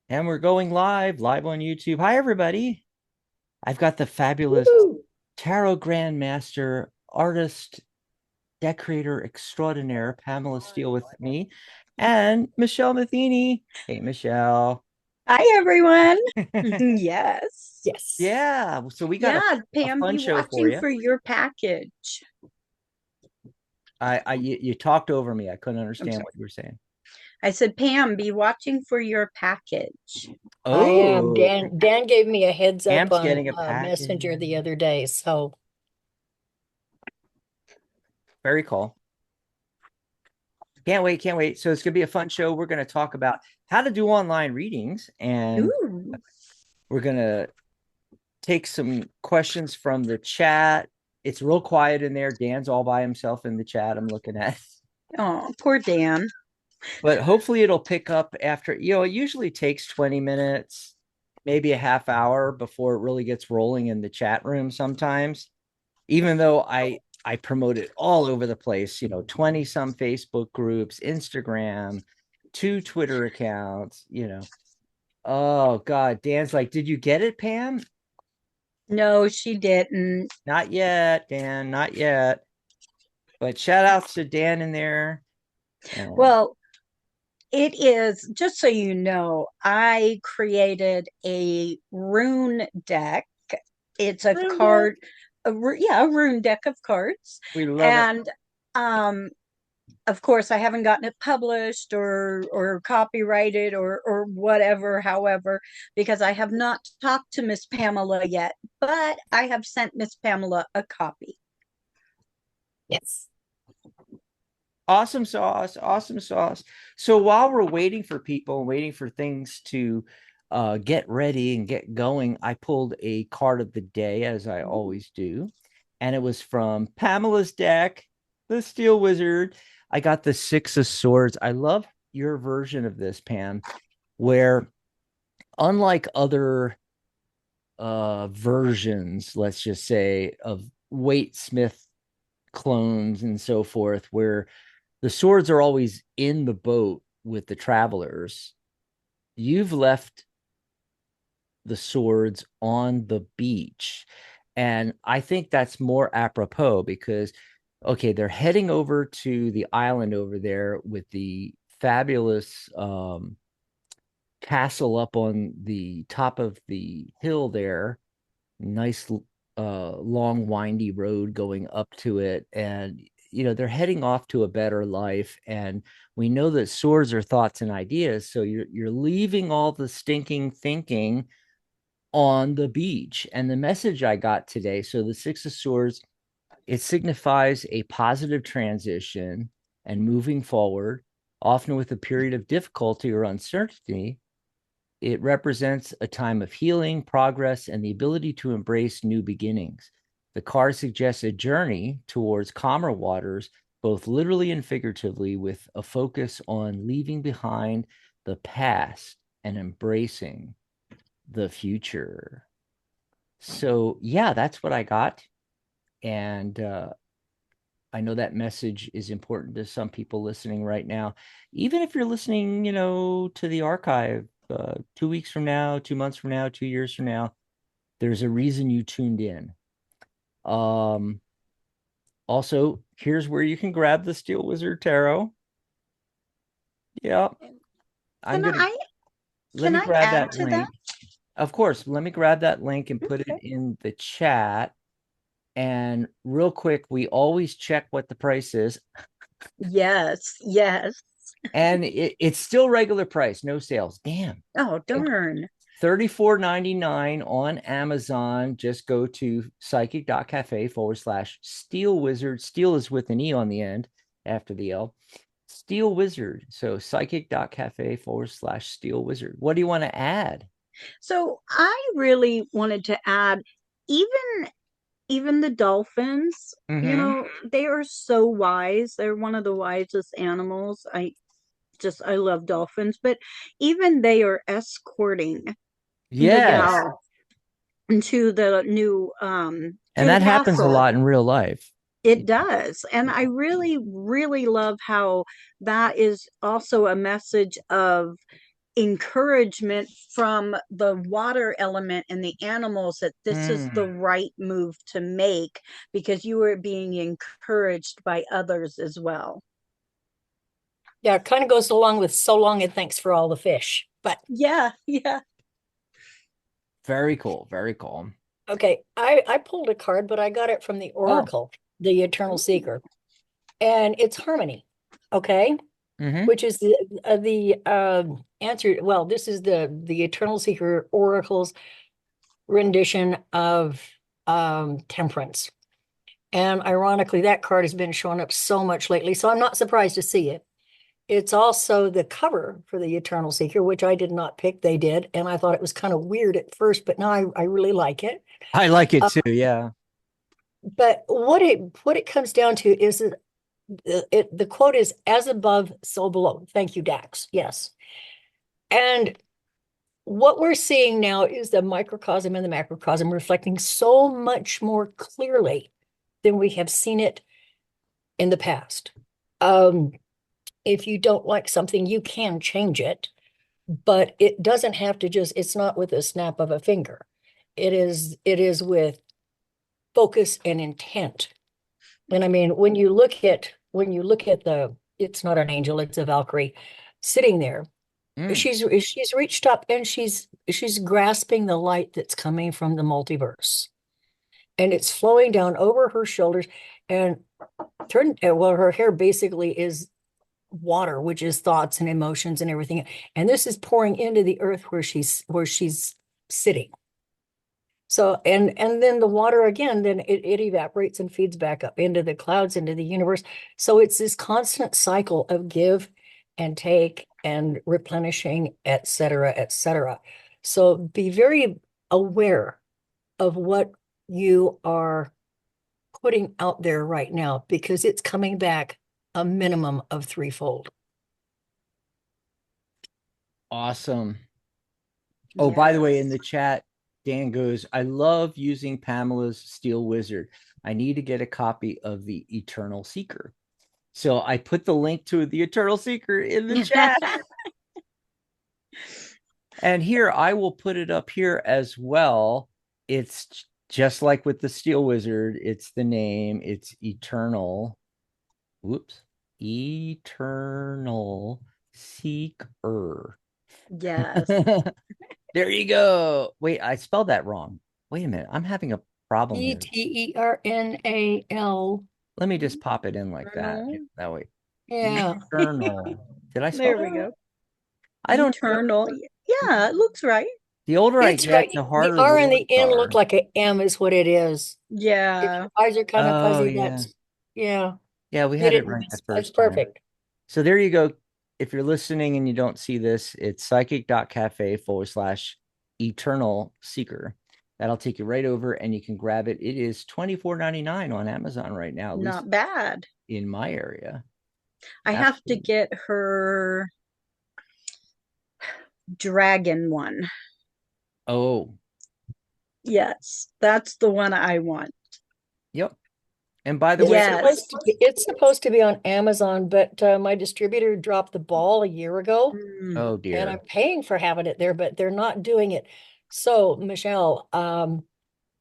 And we're going live on YouTube. Hi, everybody. I've got the fabulous Woo! tarot grandmaster, artist, decorator extraordinaire, Pamela Steele with me, and Michelle Matheny. Hey, Michelle. Hi, everyone. Yes. Yes. Yeah, so we got Yeah, a Pam, fun be show for watching you. for your package. You talked over me. I couldn't I'm understand sorry. what you were saying. I said, Pam, be watching for your package. I am. Oh, Dan gave me a heads up Pam's on getting a package. Messenger the other day. So Very cool. Can't wait, can't wait. So it's gonna be a fun show. We're gonna talk about how to do online readings, and Ooh. we're gonna take some questions from the chat. It's real quiet in there. Dan's all by himself in the chat. I'm looking at, Oh, poor Dan. but hopefully it'll pick up after, it usually takes 20 minutes, maybe a half hour before it really gets rolling in the chat room sometimes. Even though I promote it all over the place, 20 some Facebook groups, Instagram, 2 Twitter accounts. Oh God, Dan's like, did you get it, Pam? No, she didn't. Not yet, Dan, not yet. But shout outs to Dan in there. And Well, it is, just so you know, I created a rune deck. It's a ruined it. card, yeah, a rune deck of cards. we love it. And um, of course, I haven't gotten it published or copyrighted or whatever, however, because I have not talked to Miss Pamela yet, but I have sent Miss Pamela a copy. Yes. Awesome sauce, awesome sauce. So while we're waiting for people, waiting for things to get ready and get going, I pulled a card of the day, as I always do. And it was from Pamela's deck, the Steel Wizard. I got the Six of Swords. I love your version of this, Pam, where unlike other versions, let's just say, of Waite Smith clones and so forth, where the swords are always in the boat with the travelers. You've left the swords on the beach. And I think that's more apropos because, okay, they're heading over to the island over there with the fabulous castle up on the top of the hill there. Nice, long, windy road going up to it. And they're heading off to a better life, and we know that swords are thoughts and ideas, so you're leaving all the stinking thinking on the beach. And the message I got today, so the Six of Swords, it signifies a positive transition and moving forward, often with a period of difficulty or uncertainty. It represents a time of healing, progress, and the ability to embrace new beginnings. The card suggests a journey towards calmer waters, both literally and figuratively, with a focus on leaving behind the past and embracing the future. So, yeah, that's what I got. And I know that message is important to some people listening right now. Even if you're listening, to the archive 2 weeks from now, 2 months from now, 2 years from now, there's a reason you tuned in. Um, Also, here's where you can grab the Steel Wizard Tarot. Yeah, I'm Can gonna I let can me I grab add that to that? link. Of course, let me grab that link and put it Okay. in the chat. And real quick, we always check what the price is. Yes, yes. And it's still regular price, no sales. Damn. Oh, darn. 34.99 on Amazon. Just go to psychic.cafe/Steel Wizard. Steel is with an E on the end after the L. Steel Wizard. So psychic.cafe/Steel Wizard. What do you want to add? So I really wanted to add, even even the dolphins, Mm-hmm. they are so wise. They're one of the wisest animals. I love dolphins, but even they are escorting the Yes. gal into the new And to the that happens a castle. lot in real life. It does. And I really, really love how that is also a message of encouragement from the water element and the animals that this is the right move to make because you were being encouraged by others as well. Yeah, it kind of goes along with so long and thanks for all the fish. But yeah. Very cool. Very cool. okay, I pulled a card, but I got it from the Oracle, the Eternal Seeker, and it's harmony. Okay, which is the answer. Well, this is the Eternal Seeker Oracle's rendition of temperance. And ironically, that card has been showing up so much lately, so I'm not surprised to see it. It's also the cover for the Eternal Seeker, which I did not pick. They did, and I thought it was kind of weird at first, but now I really like it. I like it too. Yeah. But what it comes down to is that the quote is "as above, so below." Thank you, Dax. Yes, and what we're seeing now is the microcosm and the macrocosm reflecting so much more clearly than we have seen it in the past. If you don't like something, you can change it, but it doesn't have to just, it's not with a snap of a finger. It is with focus and intent. And I mean, when you look at it's not an angel, it's a Valkyrie sitting there. She's reached up and she's grasping the light that's coming from the multiverse. And it's flowing down over her shoulders and her hair basically is water, which is thoughts and emotions and everything. And this is pouring into the earth where she's sitting. So and then the water again, then it evaporates and feeds back up into the clouds, into the universe. So it's this constant cycle of give and take and replenishing, et cetera, et cetera. So be very aware of what you are putting out there right now, because it's coming back a minimum of threefold. Awesome. Oh, by the way, in the chat, Dan goes, I love using Pamela's Steel Wizard. I need to get a copy of the Eternal Seeker. So I put the link to the Eternal Seeker in the chat. And here, I will put it up here as well. It's just like with the Steel Wizard. It's the name. It's Eternal. Whoops. Eternal Seeker. Yes. There you go. Wait, I spelled that wrong. Wait a minute. I'm having a problem here. Eternal. Let me just pop it in like that. That way. Yeah. Eternal. Did I spell There that we go. right? I don't Eternal. Yeah, it looks right. The older I get, right. the harder The R and the words N are. look like an M is what it is. If Yeah. your eyes are kind of fuzzy, yeah. that's yeah. Yeah, we had it right the first time. Perfect. So there you go. If you're listening and you don't see this, it's psychic.cafe/eternal seeker. That'll take you right over and you can grab it. It is $24.99 on Amazon right now. At Not least bad. in my area. I have to get her dragon one. Oh. Yes, that's the one I want. Yep. And by the way, it's supposed to be on Amazon, but my distributor dropped the ball a year ago. Oh dear. And I'm paying for having it there, but they're not doing it. So, Michelle, I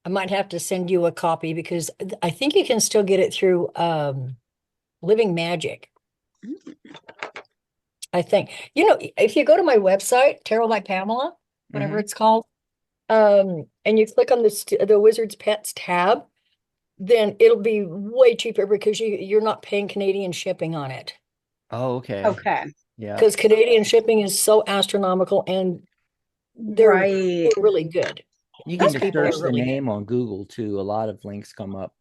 might have to send you a copy because I think you can still get it through Living Magic. I think. If you go to my website, Tarot by Pamela, whatever it's called, and you click on the Wizard's Pets tab, then it'll be way cheaper because you're not paying Canadian shipping on it. Oh, okay. Okay. Yeah. Because Canadian shipping is so astronomical and they're really good. You can just search the name on Google too. A lot of links come up.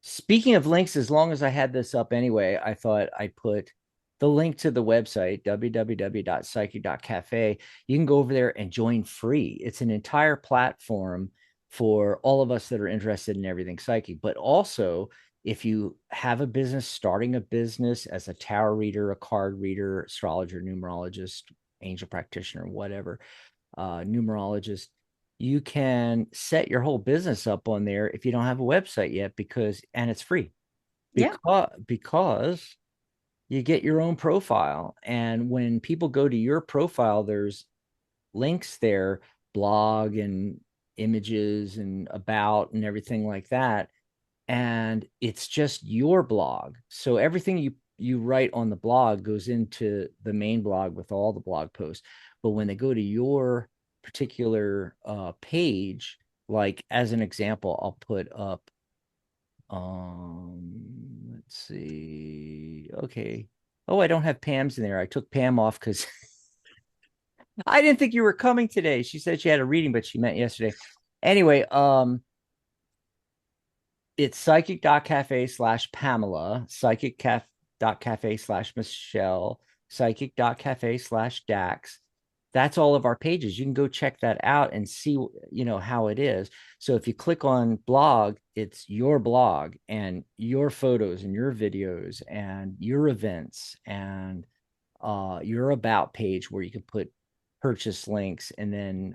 Speaking of links, as long as I had this up anyway, I thought I'd put the link to the website, www.psychic.cafe. You can go over there and join free. It's an entire platform for all of us that are interested in everything psychic, but also if you have a business, starting a business as a tarot reader, a card reader, astrologer, numerologist, angel practitioner, whatever, numerologist, you can set your whole business up on there if you don't have a website yet, and it's free. Because you get your own profile. And when people go to your profile, there's links there, blog and images and about and everything like that. And it's just your blog. So everything you write on the blog goes into the main blog with all the blog posts. But when they go to your particular page, like as an example, I'll put up let's see. Okay. Oh, I don't have Pam's in there. I took Pam off because I didn't think you were coming today. She said she had a reading, but she meant yesterday. Anyway, it's psychic.cafe/Pamela, psychic.cafe/Michelle, psychic.cafe/Dax. That's all of our pages. You can go check that out and see, how it is. So if you click on blog, it's your blog and your photos and your videos and your events and your about page where you can put purchase links, and then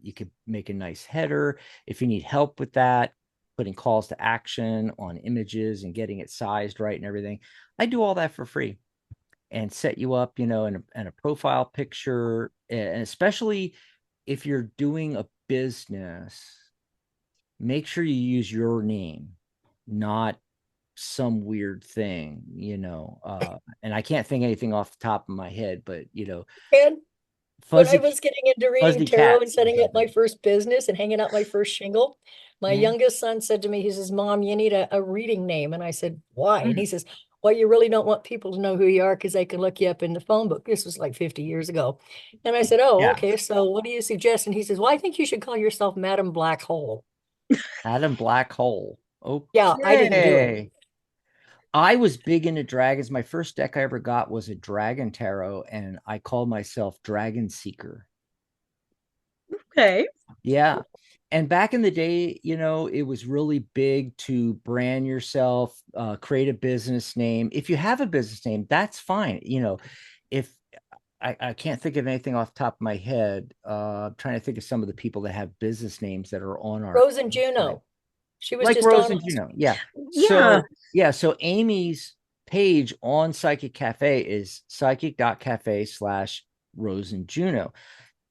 you could make a nice header if you need help with that, putting calls to action on images and getting it sized right and everything. I do all that for free and set you up, in a profile picture. And especially if you're doing a business, make sure you use your name, not some weird thing, and I can't think anything off the top of my head, but And when I fuzzy was getting into reading fuzzy tarot cat and or setting up my something. first business and hanging out my first shingle, my Mhm. youngest son said to me, he says, Mom, you need a reading name. And I said, why? And he Mhm. says, well, you really don't want people to know who you are because they can look you up in the phone book. This was like 50 years ago. And I said, oh, Yeah. okay. So what do you suggest? And he says, well, I think you should call yourself Madam Black Hole. Adam Black Hole. Yeah, I didn't do it. Okay. I was big into dragons. My first deck I ever got was a dragon tarot, and I called myself Dragon Seeker. Okay. Yeah. And back in the day, it was really big to brand yourself, create a business name. If you have a business name, that's fine. If I can't think of anything off the top of my head, I'm trying to think of some of the people that have business names that are on our Rose and website, Juno. She was like just Rose on and last Juno. week. Yeah. Yeah. So Amy's page on Psychic Cafe is psychic.cafe/Rose and Juno.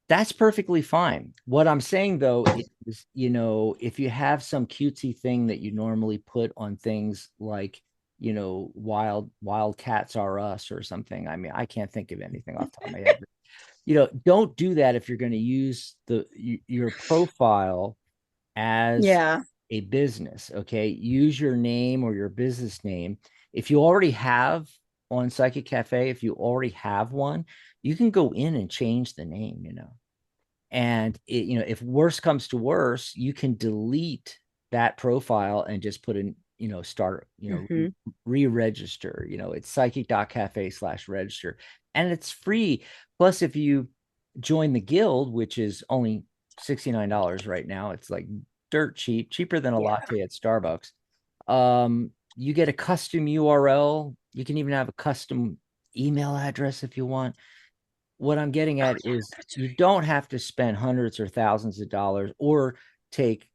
That's perfectly fine. What I'm saying though is, if you have some cutesy thing that you normally put on things like, wild cats are us or something. I mean, I can't think of anything off the top of my head. But, don't do that if you're going to use your profile as Yeah. a business. Okay. Use your name or your business name. If you already have on Psychic Cafe, if you already have one, you can go in and change the name. And if worse comes to worse, you can delete that profile and just put in, start, Hmm. re-register. It's psychic.cafe/register, and it's free. Plus, if you join the guild, which is only $69 right now, it's like dirt cheap, cheaper than a Yeah. latte at Starbucks. You get a custom URL. You can even have a custom email address if you want. What I'm getting Oh, at yeah, is that's you don't have to spend hundreds or thousands of dollars or take,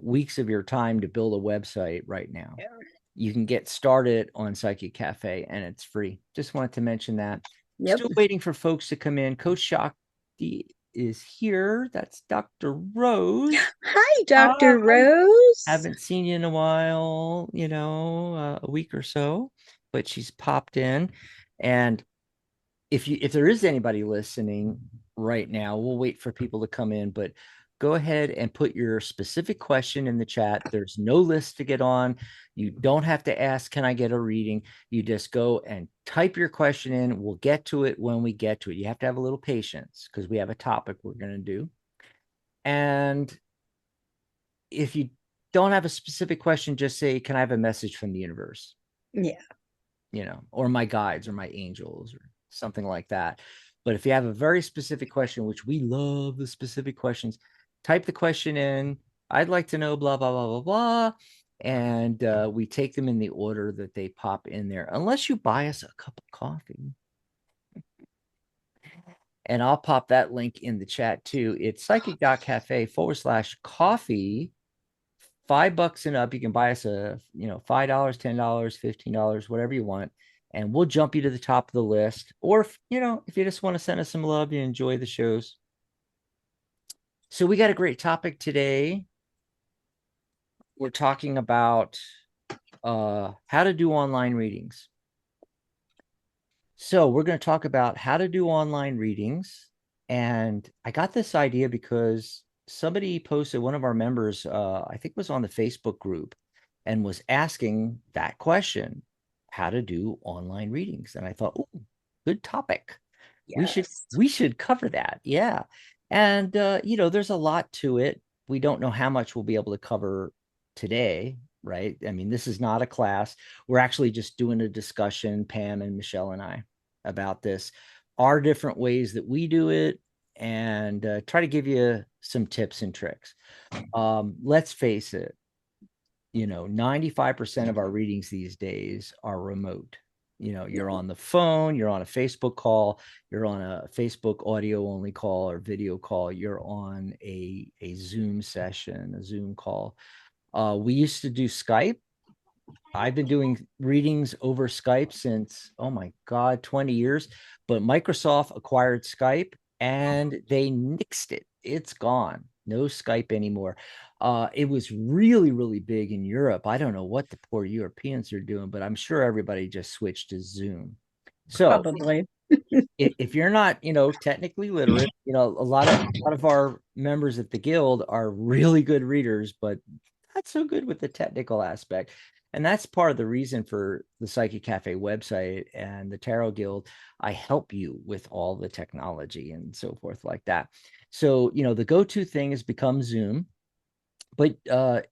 weeks of your time to build a website right now. right. You can get started on Psychic Cafe and it's free. Just wanted to mention that. Yep. Still waiting for folks to come in. Coach Shakti is here. That's Dr. Rose. Hi, Hi. Dr. Rose. Haven't seen you in a while, a week or so, but she's popped in. And if there is anybody listening right now, we'll wait for people to come in, but go ahead and put your specific question in the chat. There's no list to get on. You don't have to ask, can I get a reading? You just go and type your question in. We'll get to it when we get to it. You have to have a little patience because we have a topic we're going to do. And if you don't have a specific question, just say, can I have a message from the universe? Yeah. Or my guides or my angels or something like that. But if you have a very specific question, which we love the specific questions, type the question in. I'd like to know blah, blah, blah, blah, blah. And we take them in the order that they pop in there, unless you buy us a cup of coffee. And I'll pop that link in the chat too. It's psychic.cafe/coffee. $5 and up. You can buy us a, $5, $10, $15, whatever you want. and we'll jump you to the top of the list. Or if, if you just want to send us some love, you enjoy the shows. So we got a great topic today. We're talking about how to do online readings. So we're going to talk about how to do online readings. And I got this idea because somebody posted, one of our members, I think was on the Facebook group, and was asking that question, how to do online readings. And I thought, oh, good topic. Yes. We should cover that. Yeah. And there's a lot to it. We don't know how much we'll be able to cover today, right? I mean, this is not a class. We're actually just doing a discussion, Pam and Michelle and I, about this, our different ways that we do it, and try to give you some tips and tricks. Let's face it, 95% of our readings these days are remote. You're on the phone, you're on a Facebook call, you're on a Facebook audio only call or video call, you're on a Zoom session, a Zoom call. We used to do Skype. I've been doing readings over Skype since, oh my God, 20 years. But Microsoft acquired Skype and they nixed it. It's gone. No Skype anymore. It was really, really big in Europe. I don't know what the poor Europeans are doing, but I'm sure everybody just switched to Zoom. So Probably. if you're not, technically literate, a lot of our members at the guild are really good readers, but not so good with the technical aspect. And that's part of the reason for the Psychic Cafe website and the Tarot Guild. I help you with all the technology and so forth like that. So, the go-to thing has become Zoom, but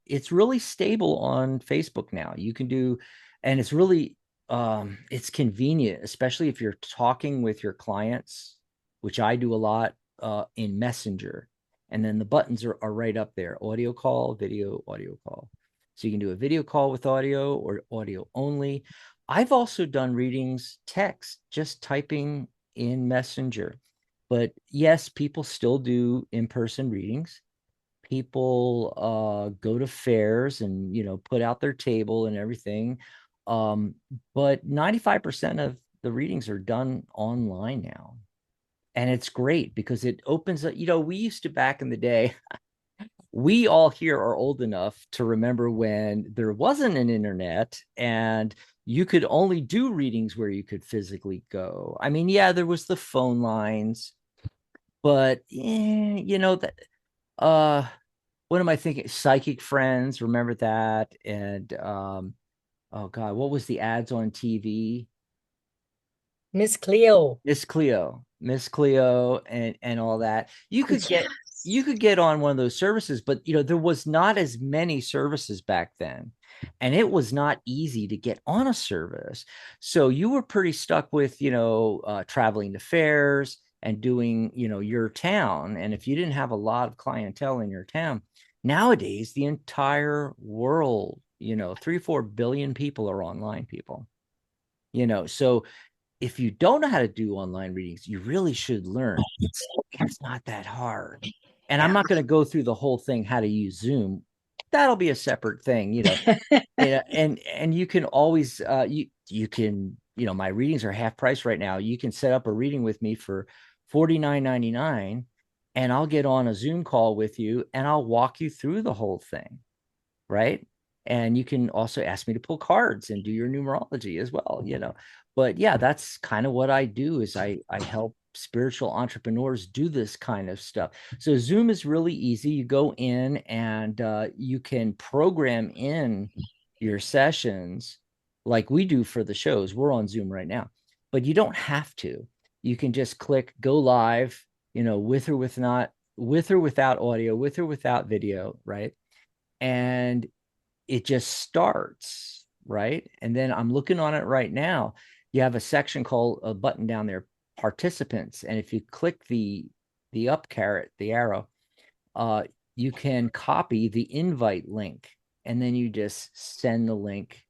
it's really stable on Facebook now. You can do, and it's really it's convenient, especially if you're talking with your clients, which I do a lot in Messenger. And then the buttons are right up there: audio call, video, audio call. So you can do a video call with audio or audio only. I've also done readings text, just typing in Messenger. But yes, people still do in-person readings. People go to fairs and put out their table and everything. But 95% of the readings are done online now. And it's great because it opens up, we used to, back in the day, we all here are old enough to remember when there wasn't an internet and you could only do readings where you could physically go. I mean, yeah, there was the phone lines, but that what am I thinking? Psychic Friends, remember that? And oh God, what was the ads on TV? Miss Cleo. Miss Cleo, and all that. You could get on one of those services, but there was not as many services back then, and it was not easy to get on a service. So you were pretty stuck with traveling to fairs and doing your town. And if you didn't have a lot of clientele in your town, nowadays the entire world, 3 or 4 billion people are online people. So if you don't know how to do online readings, you really should learn. It's not that hard. And I'm Yeah. not going to go through the whole thing, how to use Zoom. That'll be a separate thing, and you can always you can, my readings are half price right now. You can set up a reading with me for $49.99, and I'll get on a Zoom call with you and I'll walk you through the whole thing, right? And you can also ask me to pull cards and do your numerology as well, But yeah, that's kind of what I do, is I help spiritual entrepreneurs do this kind of stuff. So Zoom is really easy. You go in and you can program in your sessions like we do for the shows. We're on Zoom right now, but you don't have to. You can just click go live, with or without audio, with or without video, right? And it just starts, right? And then I'm looking on it right now. You have a section called, a button down there, participants. And if you click the up caret, the arrow, you can copy the invite link, and then you just send the link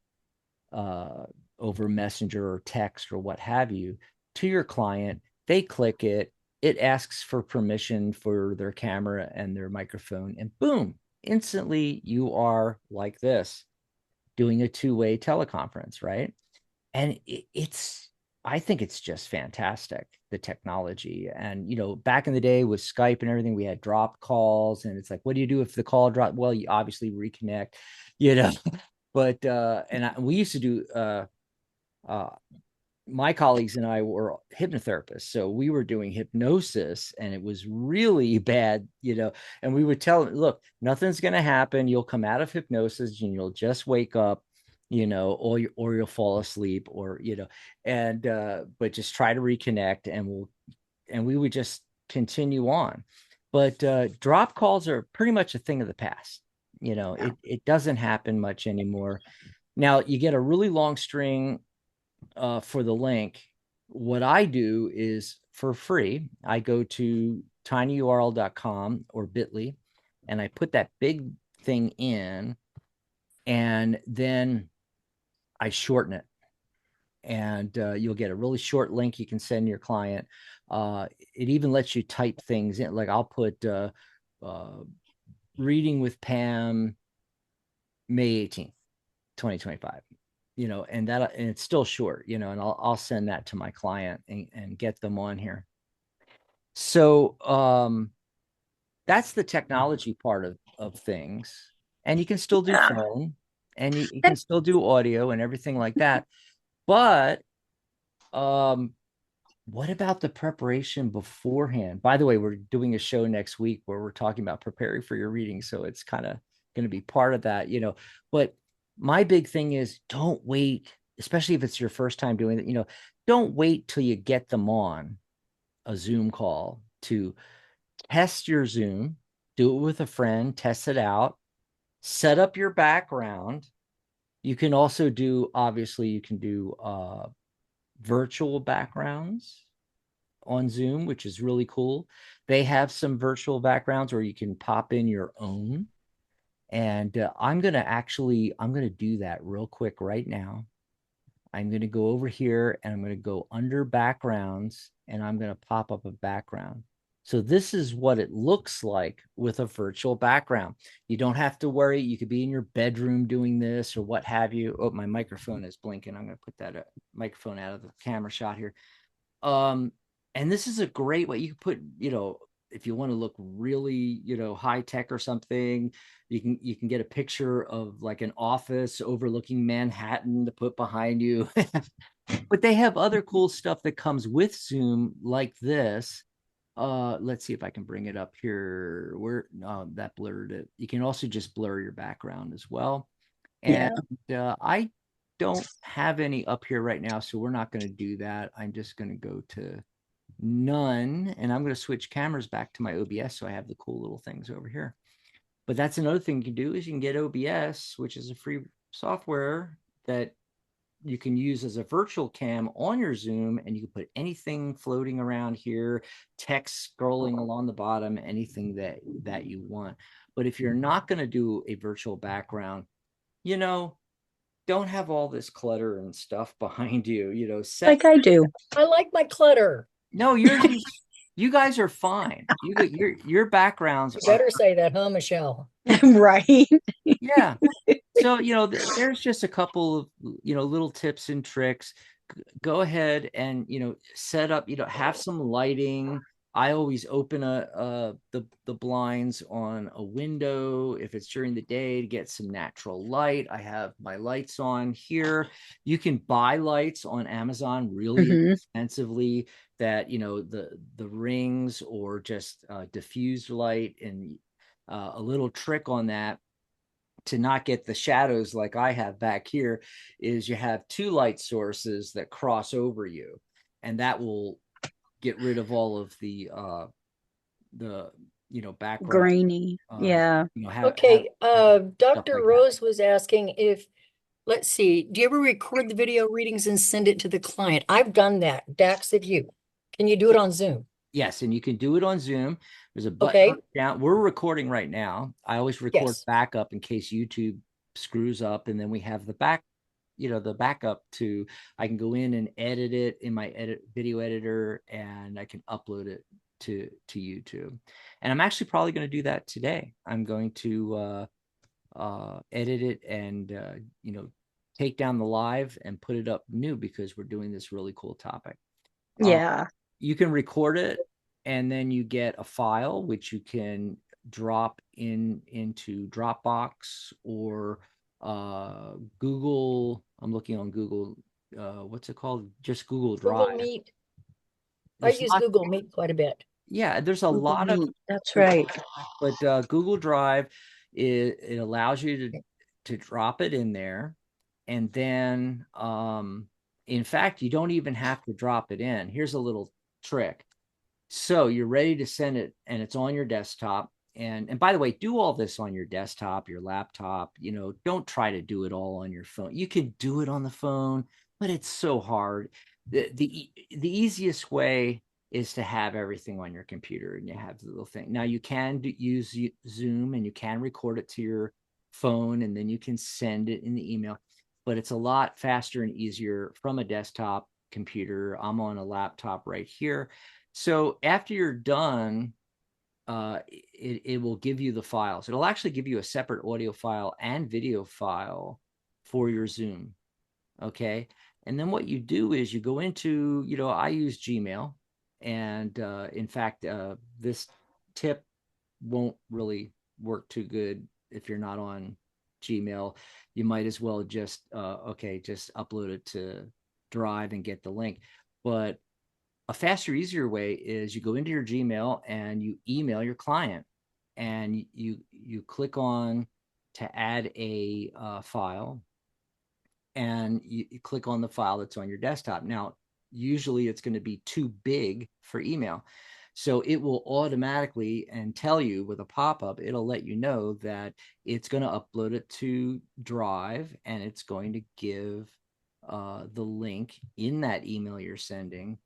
over Messenger or text or what have you to your client. They click it. It asks for permission for their camera and their microphone, and boom, instantly you are like this, doing a two-way teleconference, right? and I think it's just fantastic, the technology. And back in the day with Skype and everything, we had drop calls, and it's like, what do you do if the call drop? Well, you obviously reconnect, you know. But we used to do uh my colleagues and I were hypnotherapists, so we were doing hypnosis, and it was really bad, and we would tell them, look, nothing's going to happen. You'll come out of hypnosis and you'll just wake up, or you'll fall asleep, or and but just try to reconnect, and we would just continue on. But drop calls are pretty much a thing of the past. It doesn't happen much anymore. Now you get a really long string for the link. What I do is, for free, I go to tinyurl.com or bit.ly, and I put that big thing in, and then I shorten it. And you'll get a really short link you can send your client. It even lets you type things in. Like I'll put reading with Pam, May 18th, 2025. And it's still short, and I'll send that to my client and get them on here. So that's the technology part of things. And you can still do phone, and you can still do audio and everything like that. But what about the preparation beforehand? By the way, we're doing a show next week where we're talking about preparing for your reading, so it's kind of going to be part of that, But my big thing is, don't wait, especially if it's your first time doing it, don't wait till you get them on a Zoom call to test your Zoom. Do it with a friend, test it out, set up your background. You can also do, obviously, you can do virtual backgrounds on Zoom, which is really cool. They have some virtual backgrounds where you can pop in your own. And I'm going to do that real quick right now. I'm going to go over here, and I'm going to go under backgrounds, and I'm going to pop up a background. So this is what it looks like with a virtual background. You don't have to worry. You could be in your bedroom doing this or what have you. Oh, my microphone is blinking. I'm going to put that microphone out of the camera shot here. And this is a great way. You can put, if you want to look really, high tech or something, you can get a picture of like an office overlooking Manhattan to put behind you. But they have other cool stuff that comes with Zoom like this. Let's see if I can bring it up here. That blurred it. You can also just blur your background as well. And I don't have any up here right now, so we're not going to do that. I'm just going to go to none, and I'm going to switch cameras back to my OBS so I have the cool little things over here. But that's another thing you can do, is you can get OBS, which is a free software that you can use as a virtual cam on your Zoom, and you can put anything floating around here, text scrolling along the bottom, anything that you want. But if you're not going to do a virtual background, don't have all this clutter and stuff behind you, like I do. I like my clutter. No, you guys are fine. Your backgrounds You better say that, huh, Michelle? Right. Yeah. So, there's just a couple of, little tips and tricks. Go ahead and, set up, have some lighting. I always open the blinds on a window if it's during the day to get some natural light. I have my lights on here. You can buy lights on Amazon really expensively, that the rings or just diffused light. And a little trick on that, to not get the shadows like I have back here, is you have two light sources that cross over you, and that will get rid of all of the background Grainy. Yeah. Okay. Dr. like Rose was asking if, let's see, do you ever record the video readings and send it to the client? I've done that. Dax, have you? Can you do it on Zoom? Yes, and you can do it on Zoom. There's a button down. We're recording right now. I always record backup in case YouTube screws up, and then we have the backup to, I can go in and edit it in my video editor, and I can upload it to YouTube. And I'm actually probably going to do that today. I'm going to edit it and take down the live and put it up new because we're doing this really cool topic. Yeah. You can record it, and then you get a file which you can drop into Dropbox or Google. I'm looking on Google. What's it called? Just Google Google Drive. Meet. I There's use lots. Google Meet quite a bit. Yeah, there's a Google lot of. Meet. That's right. But Google Drive, it allows you to drop it in there, and then in fact, you don't even have to drop it in. Here's a little trick. So you're ready to send it, and it's on your desktop. And by the way, do all this on your desktop, your laptop. Don't try to do it all on your phone. You can do it on the phone, but it's so hard. The easiest way is to have everything on your computer, and you have the little thing. Now you can use Zoom, and you can record it to your phone, and then you can send it in the email. But it's a lot faster and easier from a desktop computer. I'm on a laptop right here. So after you're done, it will give you the files. It'll actually give you a separate audio file and video file for your Zoom. Okay. And then what you do is you go into, I use Gmail. And in fact, this tip won't really work too good if you're not on Gmail. You might as well just upload it to Drive and get the link. But a faster, easier way is you go into your Gmail and you email your client, and you click on to add a file, and you click on the file that's on your desktop. Now, usually it's going to be too big for email. So it will automatically and tell you with a pop-up, it'll let you know that it's going to upload it to Drive, and it's going to give the link in that email you're sending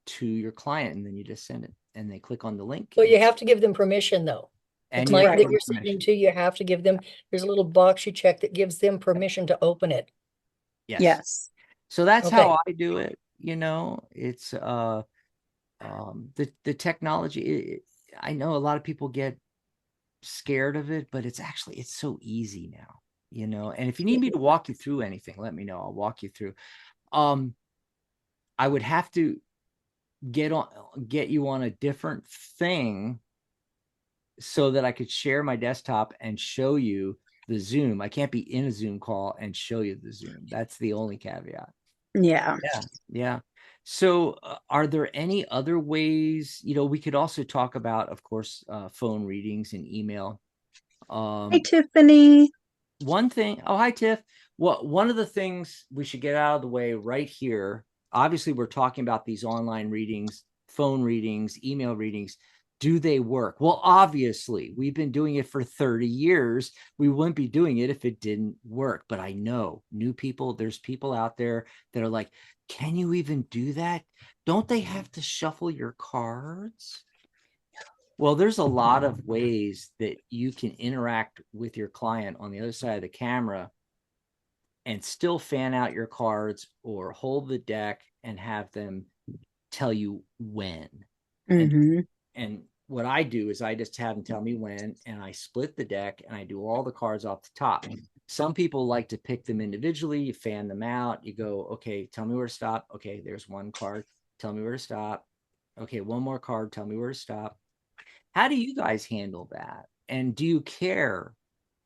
to your client, and then you just send it, and they click on the link. Well, you have to give them permission, though. The And client that right. you're sending to, you have to give them, there's a little box you check that gives them permission to open it. Yes. So that's Okay. how I do it. It's the technology. I know a lot of people get scared of it, but it's so easy now. And if you need me to walk you through anything, let me know. I'll walk you through. I would have to get you on a different thing so that I could share my desktop and show you the Zoom. I can't be in a Zoom call and show you the Zoom. That's the only caveat. Yeah. Yeah. So are there any other ways? We could also talk about, of course, phone readings and email. Hey, Tiffany. One thing. Oh, hi, Tiff. Well, one of the things we should get out of the way right here. Obviously, we're talking about these online readings, phone readings, email readings. Do they work? Well, obviously, we've been doing it for 30 years. We wouldn't be doing it if it didn't work. But I know there's people out there that are like, can you even do that? Don't they have to shuffle your cards? Well, there's a lot of ways that you can interact with your client on the other side of the camera and still fan out your cards or hold the deck and have them tell you when. And what I do is I just have them tell me when, and I split the deck and I do all the cards off the top. Some people like to pick them individually. You fan them out. You go, okay, tell me where to stop. Okay, there's one card. Tell me where to stop. Okay, one more card. Tell me where to stop. How do you guys handle that? And do you care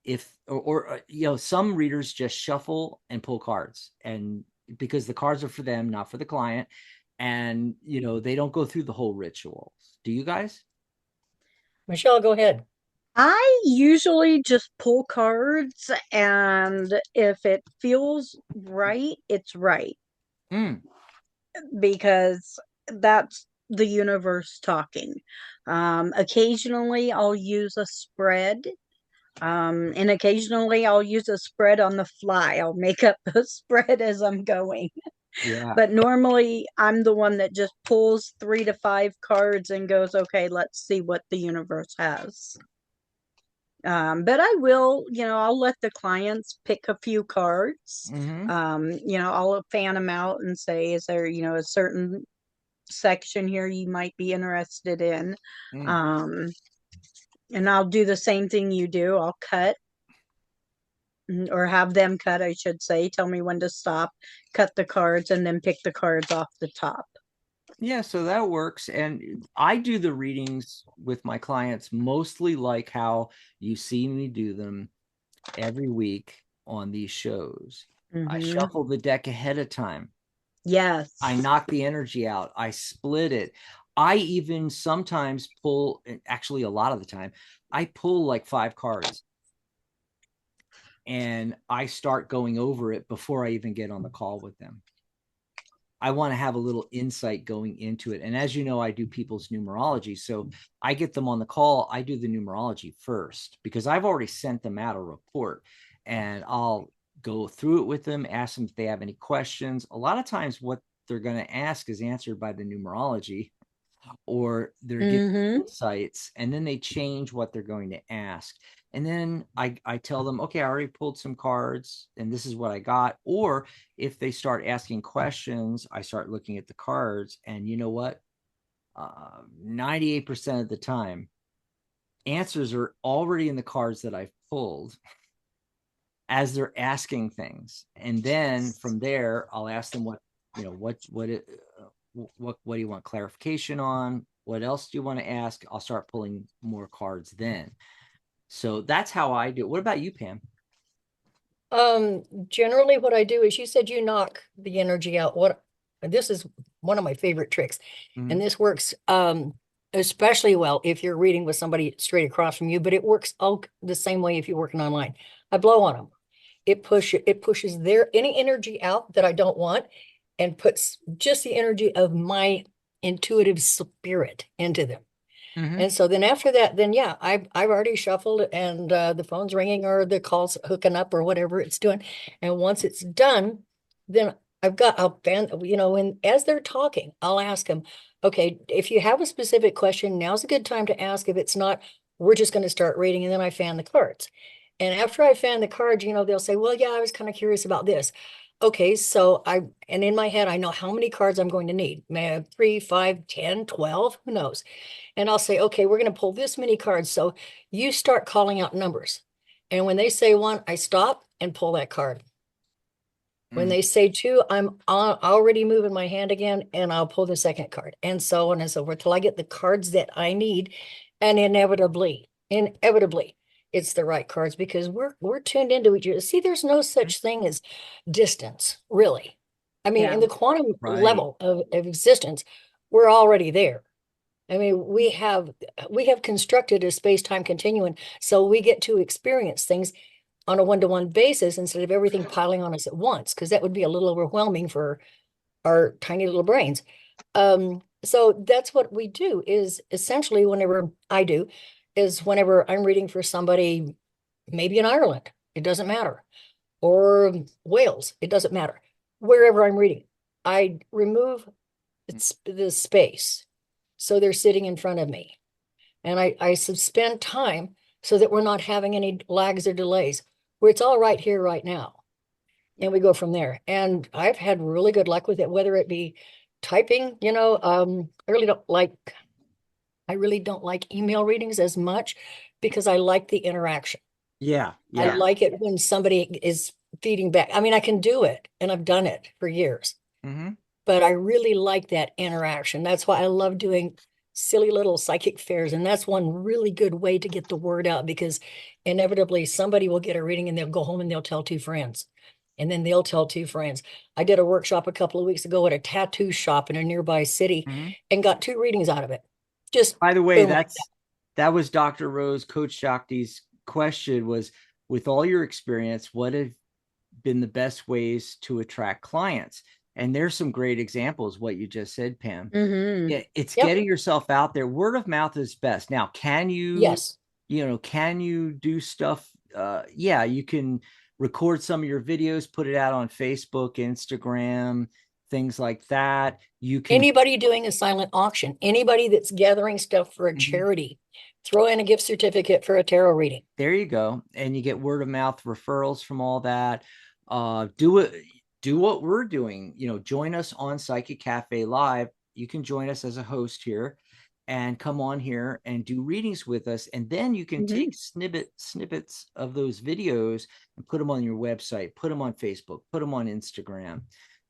if, or some readers just shuffle and pull cards, and because the cards are for them, not for the client, and they don't go through the whole rituals. Do you guys? Michelle, go ahead. I usually just pull cards, and if it feels right, it's right. Because that's the universe talking. Occasionally I'll use a spread. And occasionally I'll use a spread on the fly. I'll make up a spread as I'm going. Yeah. But normally I'm the one that just pulls 3 to 5 cards and goes, okay, let's see what the universe has. But I will, I'll let the clients pick a few cards. I'll fan them out and say, is there, a certain section here you might be interested in? And I'll do the same thing you do. I'll cut or have them cut, I should say. Tell me when to stop, cut the cards, and then pick the cards off the top. Yeah, so that works. And I do the readings with my clients mostly like how you see me do them every week on these shows. I Mm-hmm. shuffle the deck ahead of time. Yes. I knock the energy out. I split it. I even sometimes pull, actually, a lot of the time, I pull like 5 cards and I start going over it before I even get on the call with them. I want to have a little insight going into it. And as you know, I do people's numerology. So I get them on the call. I do the numerology first because I've already sent them out a report, and I'll go through it with them, ask them if they have any questions. A lot of times, what they're going to ask is answered by the numerology, or they're getting Mm-hmm. insights, and then they change what they're going to ask. And then I tell them, okay, I already pulled some cards and this is what I got. Or if they start asking questions, I start looking at the cards, and you know what? 98% of the time, answers are already in the cards that I've pulled as they're asking things. And then from there, I'll ask them what do you want clarification on? What else do you want to ask? I'll start pulling more cards then. So that's how I do it. What about you, Pam? Generally what I do is, you said you knock the energy out. This is one of my favorite tricks. Mm-hmm. And this works especially well if you're reading with somebody straight across from you, but it works all the same way if you're working online. I blow on them. It pushes their any energy out that I don't want, and puts just the energy of my intuitive spirit into them. Mm-hmm. And so then after that, then yeah, I've already shuffled, and the phone's ringing or the call's hooking up or whatever it's doing. And once it's done, then I'll fan, and as they're talking, I'll ask them, okay, if you have a specific question, now's a good time to ask. If it's not, we're just going to start reading, and then I fan the cards. And after I fan the cards, they'll say, well, yeah, I was kind of curious about this. Okay, so and in my head, I know how many cards I'm going to need. May I have 3, 5, 10, 12, who knows? And I'll say, okay, we're going to pull this many cards. So you start calling out numbers. And when they say one, I stop and pull that card. When they say two, I'm already moving my hand again, and I'll pull the second card, and so on and so forth till I get the cards that I need. And inevitably, it's the right cards, because we're tuned into each other. See, there's no such thing as distance, really. I mean, Yeah. in the quantum Right. level of existence, we're already there. I mean, we have constructed a space-time continuum, so we get to experience things on a one-to-one basis instead of everything piling on us at once, because that would be a little overwhelming for our tiny little brains. So that's what we do, is essentially whenever I'm reading for somebody, maybe in Ireland, it doesn't matter, or Wales, it doesn't matter. Wherever I'm reading, I remove the space. So they're sitting in front of me. And I suspend time so that we're not having any lags or delays, where it's all right here, right now. And we go from there. And I've had really good luck with it, whether it be typing, I really don't like email readings as much, because I like the interaction. Yeah. I Yeah. like it when somebody is feeding back. I mean, I can do it, and I've done it for years, Mm-hmm. but I really like that interaction. That's why I love doing silly little psychic fairs. And that's one really good way to get the word out, because inevitably somebody will get a reading and they'll go home and they'll tell 2 friends. And then they'll tell 2 friends. I did a workshop a couple of weeks ago at a tattoo shop in a nearby city, Mm-hmm. and got 2 readings out of it. Just By the way, boom, like that was Dr. Rose, Coach Shakti's question was, with all your experience, what have been the best ways to attract clients? And there's some great examples, what you just said, Pam. Mm-hmm. It's yep, getting yourself out there. Word of mouth is best. Now, yes. can you do stuff? Yeah, you can record some of your videos, put it out on Facebook, Instagram, things like that. You can. Anybody doing a silent auction, anybody that's gathering stuff for a Mhm. charity, throw in a gift certificate for a tarot reading. There you go. And you get word of mouth referrals from all that. Do it. Do what we're doing. Join us on Psychic Cafe Live. You can join us as a host here, and come on here and do readings with us. And then you can Mhm. take snippets of those videos and put them on your website, put them on Facebook, put them on Instagram,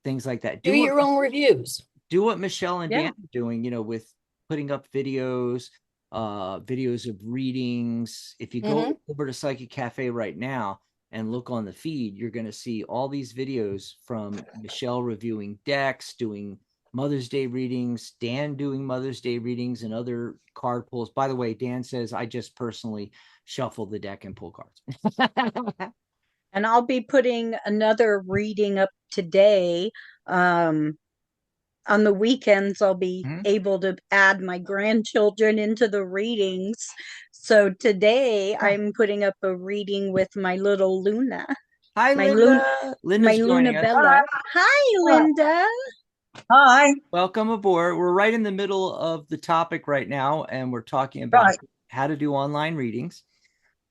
things like that. Do your own reviews. Do what Michelle and Dan Yeah. are doing, with putting up videos, videos of readings. If you go over to Psychic Cafe right now and look on the feed, you're going to see all these videos from Michelle reviewing decks, doing Mother's Day readings, Dan doing Mother's Day readings, and other card pulls. By the way, Dan says I just personally shuffle the deck and pull cards. And I'll be putting another reading up today. On the weekends, I'll be Mhm. able to add my grandchildren into the readings. So today I'm putting up a reading with my little Luna, Hi, my Luna, Linda. my Linda's Luna joining us. Bella. Hi, Linda. Hi. Welcome aboard. We're right in the middle of the topic right now, and we're talking about how to do online readings.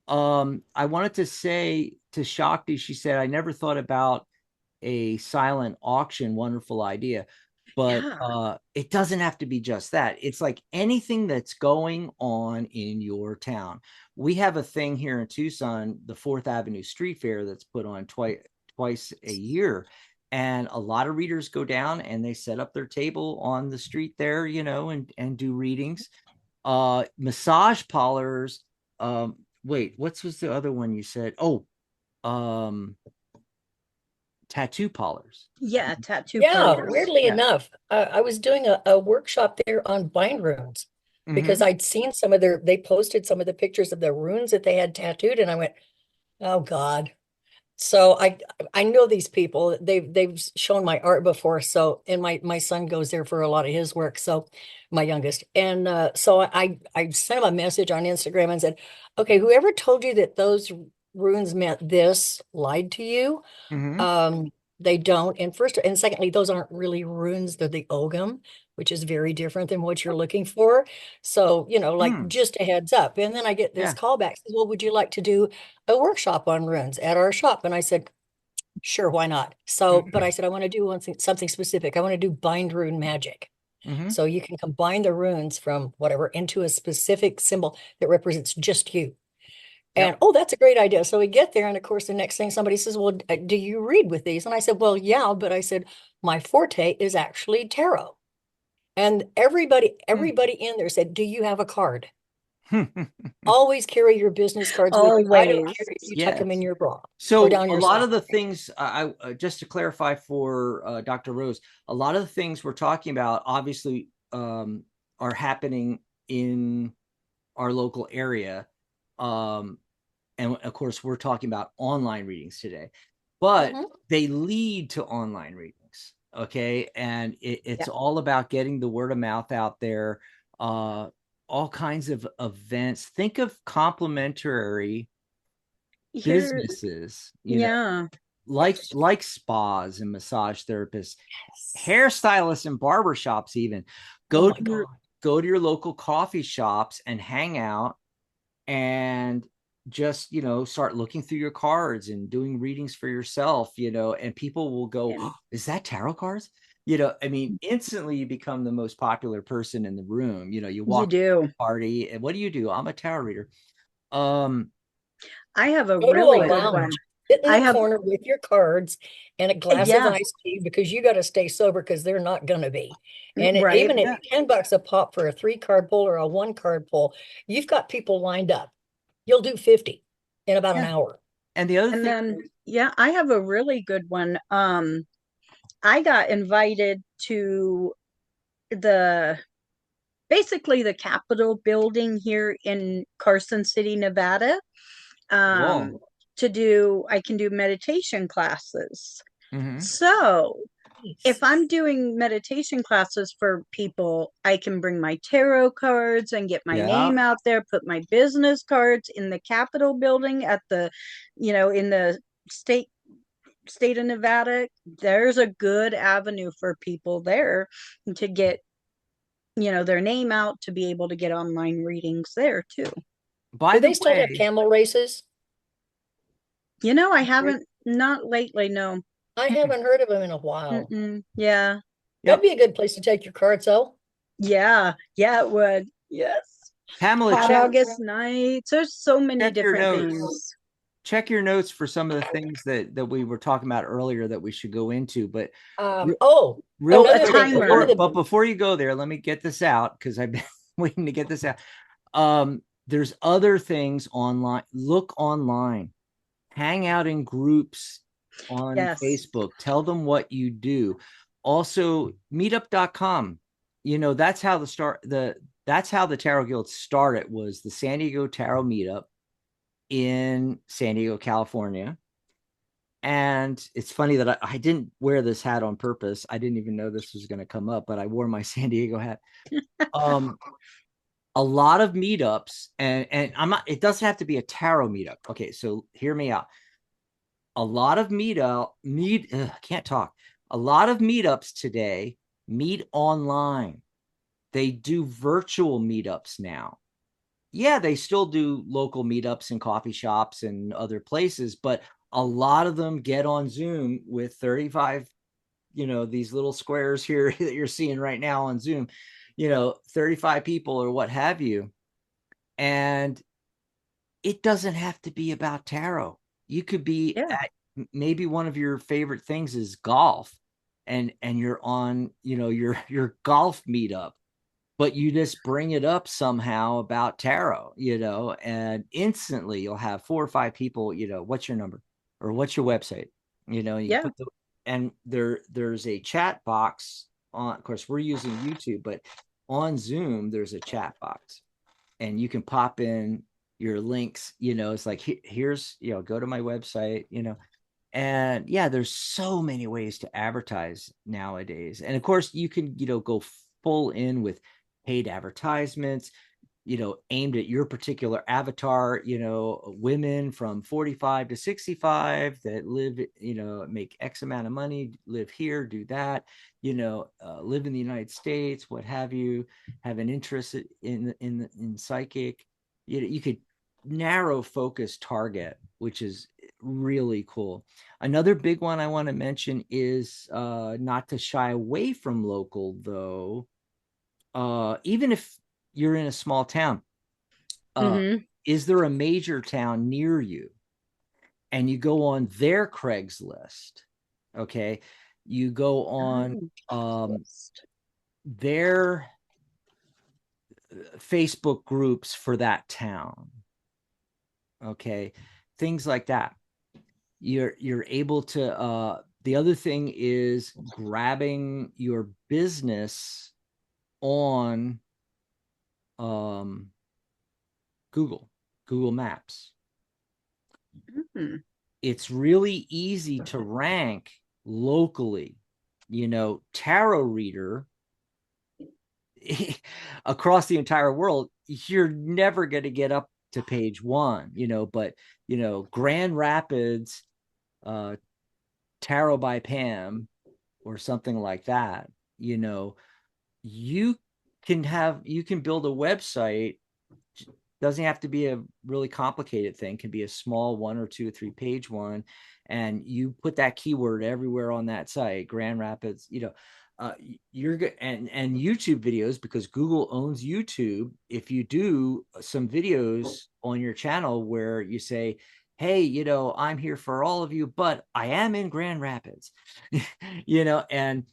I wanted to say to Shakti, she said, I never thought about a silent auction. Wonderful idea. But it doesn't have to be just that. It's like anything that's going on in your town. We have a thing here in Tucson, the 4th Avenue Street Fair, that's put on twice a year. And a lot of readers go down and they set up their table on the street there, and do readings. Massage parlors. Wait, what was the other one you said? Oh, tattoo parlors. Yeah, tattoo parlors. Weirdly enough, I was doing a workshop there on bind runes because I'd seen they posted some of the pictures of the runes that they had tattooed, and I went, oh God. So I know these people. They've shown my art before. So, and my son goes there for a lot of his work. So my youngest. And so I sent him a message on Instagram and said, okay, whoever told you that those runes meant this lied to you. They don't. And first and secondly, those aren't really runes. They're the ogam, which is very different than what you're looking for. So, like just a heads up. And then I get this call back. Says, well, would you like to do a workshop on runes at our shop? And I said, sure, why not? So, but I said, I want to do something specific. I want to do bind rune magic. So you can combine the runes from whatever into a specific symbol that represents just you. And oh, that's a great idea. So we get there, and of course, the next thing somebody says, well, do you read with these? And I said, well, yeah, but I said, my forte is actually tarot. And everybody in there said, do you have a card? Always carry your business cards with you. I don't care if you tuck them in your bra. So or down a lot of the things, I just to clarify for Dr. Rose, a lot of the things we're talking about obviously are happening in our local area. And of course, we're talking about online readings today, but they lead to online readings. Okay. And it's all about getting the word of mouth out there. All kinds of events. Think of complimentary businesses, like spas and massage therapists, hairstylists and barbershops. Even go to your local coffee shops and hang out and just start looking through your cards and doing readings for yourself, and people will go, is that tarot cards? I mean, instantly you become the most popular person in the room. You walk to a party and what do? I'm a tarot reader. I have a really good one. Sit in the corner with your cards and a glass of iced tea, because you got to stay sober, because they're not going to be. And even at $10 a pop for a 3-card pull or a 1-card pull, you've got people lined up. You'll do 50 in about an hour. And the other thing, I have a really good one. I got invited to basically the Capitol building here in Carson City, Nevada. I can do meditation classes. So if I'm doing meditation classes for people, I can bring my tarot cards and get my name out there, put my business cards in the Capitol building at the, in the state of Nevada. There's a good avenue for people there to get, their name out, to be able to get online readings there too. Do they still have camel races? I haven't, not lately, no. I haven't heard of them in a while. Yeah. That'd be a good place to take your cards, though. Yeah, it would. Yes. Pamela, Hot August nights. There's so many check your different notes. things. Check your notes for some of the things that we were talking about earlier that we should go into. But Oh, real A another quick, thing. One of timer. the before you go there, let me get this out because I've been waiting to get this out. There's other things online. Look online, hang out in groups on Yes. Facebook, tell them what you do. Also, meetup.com. That's how that's how the Tarot Guild started, was the San Diego Tarot Meetup in San Diego, California. And it's funny that I didn't wear this hat on purpose. I didn't even know this was going to come up, but I wore my San Diego hat. Um, a lot of meetups, and I'm not, it doesn't have to be a tarot meetup. Okay, so hear me out. A lot of can't talk. A lot of meetups today meet online. They do virtual meetups now. Yeah, they still do local meetups in coffee shops and other places, but a lot of them get on Zoom with 35, these little squares here that you're seeing right now on Zoom, 35 people or what have you. And it doesn't have to be about tarot. You could be Yeah. at, maybe one of your favorite things is golf, and you're on, your golf meetup, but you just bring it up somehow about tarot, and instantly you'll have 4 or 5 people, what's your number or what's your website, you Yeah. put and there's a chat box on, of course we're using YouTube, but on Zoom there's a chat box and you can pop in your links, it's like, here's, go to my website, and yeah, there's so many ways to advertise nowadays. And of course, you can, go full in with paid advertisements, aimed at your particular avatar, women from 45 to 65 that live, make X amount of money, live here, do that, live in the United States, what have you, have an interest in psychic. You could narrow focus target, which is really cool. Another big one I want to mention is not to shy away from local, though. Even if you're in a small town, uh, Mm-hmm. is there a major town near you? And you go on their Craigslist, okay? You go on Oh, um, Craigslist. their Facebook groups for that town, okay? Things like that. You're able to the other thing is grabbing your business on um Google Maps. Mhm. It's really easy to rank locally. Tarot reader across the entire world, you're never going to get up to page one, but Grand Rapids, uh Tarot by Pam, or something like that, you you can build a website. Doesn't have to be a really complicated thing. It can be a small 1 or 2 or 3 page one, and you put that keyword everywhere on that site, Grand Rapids, you're good. And YouTube videos, because Google owns YouTube. If you do some videos on your channel where you say, hey, I'm here for all of you, but I am in Grand Rapids, and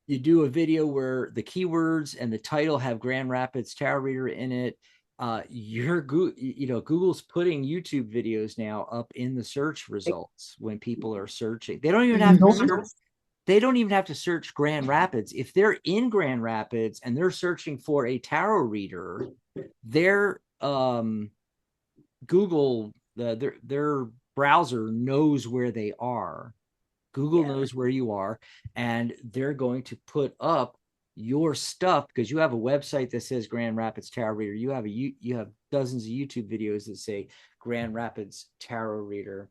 you do a video where the keywords and the title have Grand Rapids Tarot Reader in it, Google's putting YouTube videos now up in the search results when people are searching. They don't even have to Mhm. search. They don't even have to search Grand Rapids. If they're in Grand Rapids and they're searching for a tarot reader, their Google, their browser knows where they are. Google Yeah. knows where you are, and they're going to put up your stuff because you have a website that says Grand Rapids Tarot Reader. You have dozens of YouTube videos that say Grand Rapids Tarot Reader.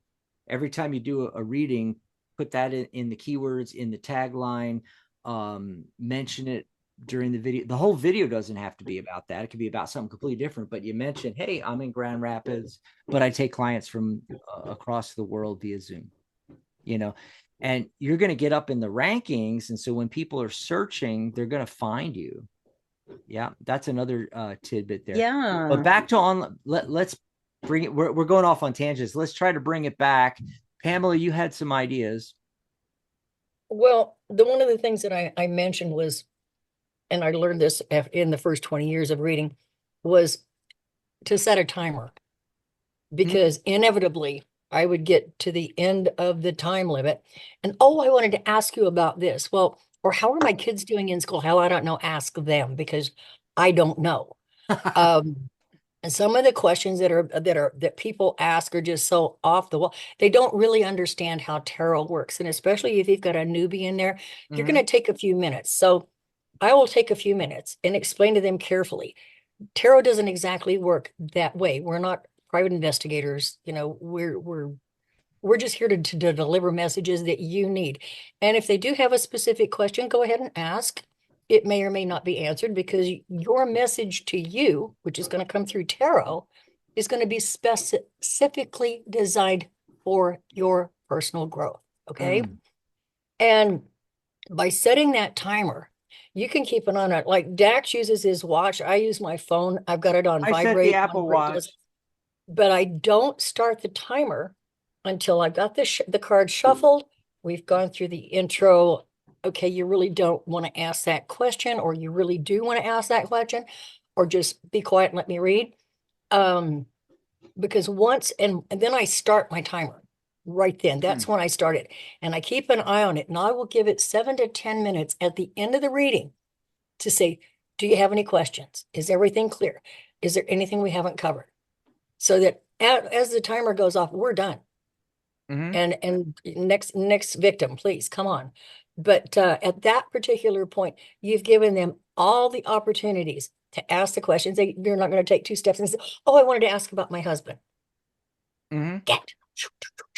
Every time you do a reading, put that in the keywords, in the tagline, mention it during the video. The whole video doesn't have to be about that. It could be about something completely different, but you mention, hey, I'm in Grand Rapids, but I take clients from across the world via Zoom, you know, and you're going to get up in the rankings. And so when people are searching, they're going to find you. Yeah, that's another tidbit there. But Yeah. back to let's bring it. We're going off on tangents. Let's try to bring it back. Pamela, you had some ideas. Well, the one of the things that I mentioned was, and I learned this in the first 20 years of reading, was to set a timer, Mm. because inevitably I would get to the end of the time limit and, oh, I wanted to ask you about this. Well, or how are my kids doing in school? Hell, I don't know. Ask them, because I don't know. Um, and some of the questions that people ask are just so off the wall. They don't really understand how tarot works. And especially if you've got a newbie in there, you're going Mhm. to take a few minutes. So I will take a few minutes and explain to them carefully. Tarot doesn't exactly work that way. We're not private investigators. We're just here to deliver messages that you need. And if they do have a specific question, go ahead and ask. It may or may not be answered, because your message to you, which is going to come through tarot, is going to be specifically designed for your personal growth. Okay. Mm. And by setting that timer, you can keep it on it. Like Dax uses his watch. I use my phone. I've got it on I set the vibrate, on Apple breakless, Watch. but I don't start the timer until I've got the card shuffled. We've gone through the intro. Okay, you really don't want to ask that question, or you really do want to ask that question, or just be quiet and let me read. Um, because once and then I start my timer right then. That's Mm. when I start it. And I keep an eye on it, and I will give it 7 to 10 minutes at the end of the reading to say, do you have any questions? Is everything clear? Is there anything we haven't covered? So that as the timer goes off, we're done. Mhm. And next victim, please come on. But at that particular point, you've given them all the opportunities to ask the questions. They're not going to take two steps and say, oh, I wanted to ask about my husband. Mhm. Get.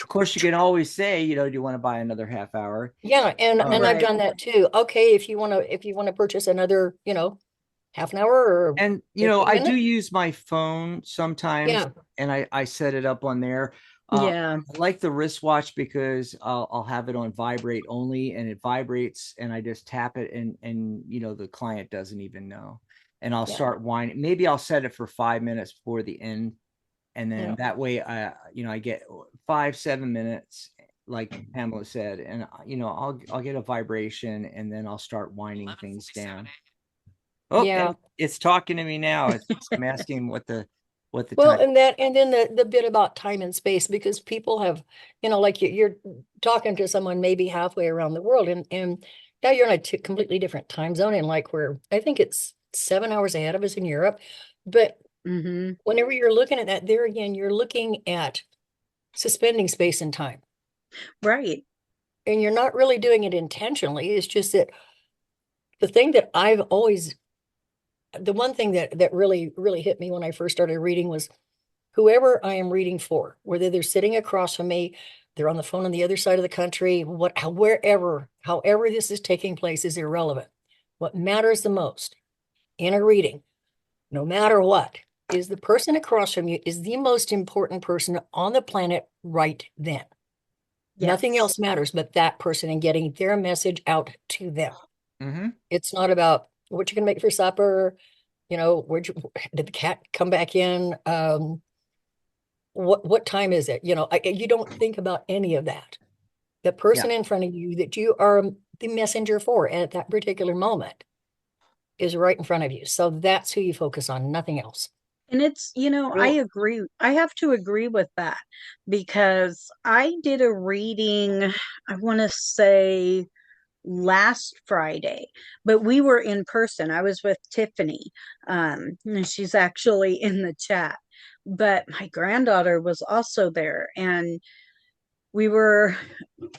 Of course, you can always say, do you want to buy another half hour? Yeah, and I've Right. done that too. Okay, if you want to purchase another, half an hour or And 15 I do minutes. use my phone sometimes, Yeah, and I set it up on there. Yeah. I like the wristwatch because I'll have it on vibrate only, and it vibrates, and I just tap it, and the client doesn't even know. And I'll yeah, start whining. Maybe I'll set it for 5 minutes before the end, and then yeah. that way I get 5 7 minutes, like Pamela said, and I'll get a vibration, and then I'll start winding things down. Oh, Yeah. it's talking to me now. I'm asking what the Well, time. and then the bit about time and space, because people have, like you're talking to someone maybe halfway around the world, and now you're in a completely different time zone, and like I think it's 7 hours ahead of us in Europe. But Mm-hmm. whenever you're looking at that, there again, you're looking at suspending space and time, Right. and you're not really doing it intentionally. It's just that the thing that I've always, the one thing that really, really hit me when I first started reading was whoever I am reading for, whether they're sitting across from me, they're on the phone on the other side of the country, wherever, however this is taking place is irrelevant. What matters the most in a reading, no matter what, is the person across from you is the most important person on the planet right then. Nothing Yes. else matters but that person and getting their message out to them. Mm-hmm. It's not about what you're going to make for supper. Did the cat come back in? What time is it? You don't think about any of that. The Yeah. person in front of you that you are the messenger for at that particular moment is right in front of you. So that's who you focus on, nothing else. And it's, I Well, agree. I have to agree with that because I did a reading, I want to say last Friday, but we were in person. I was with Tiffany. And she's actually in the chat. But my granddaughter was also there, and we were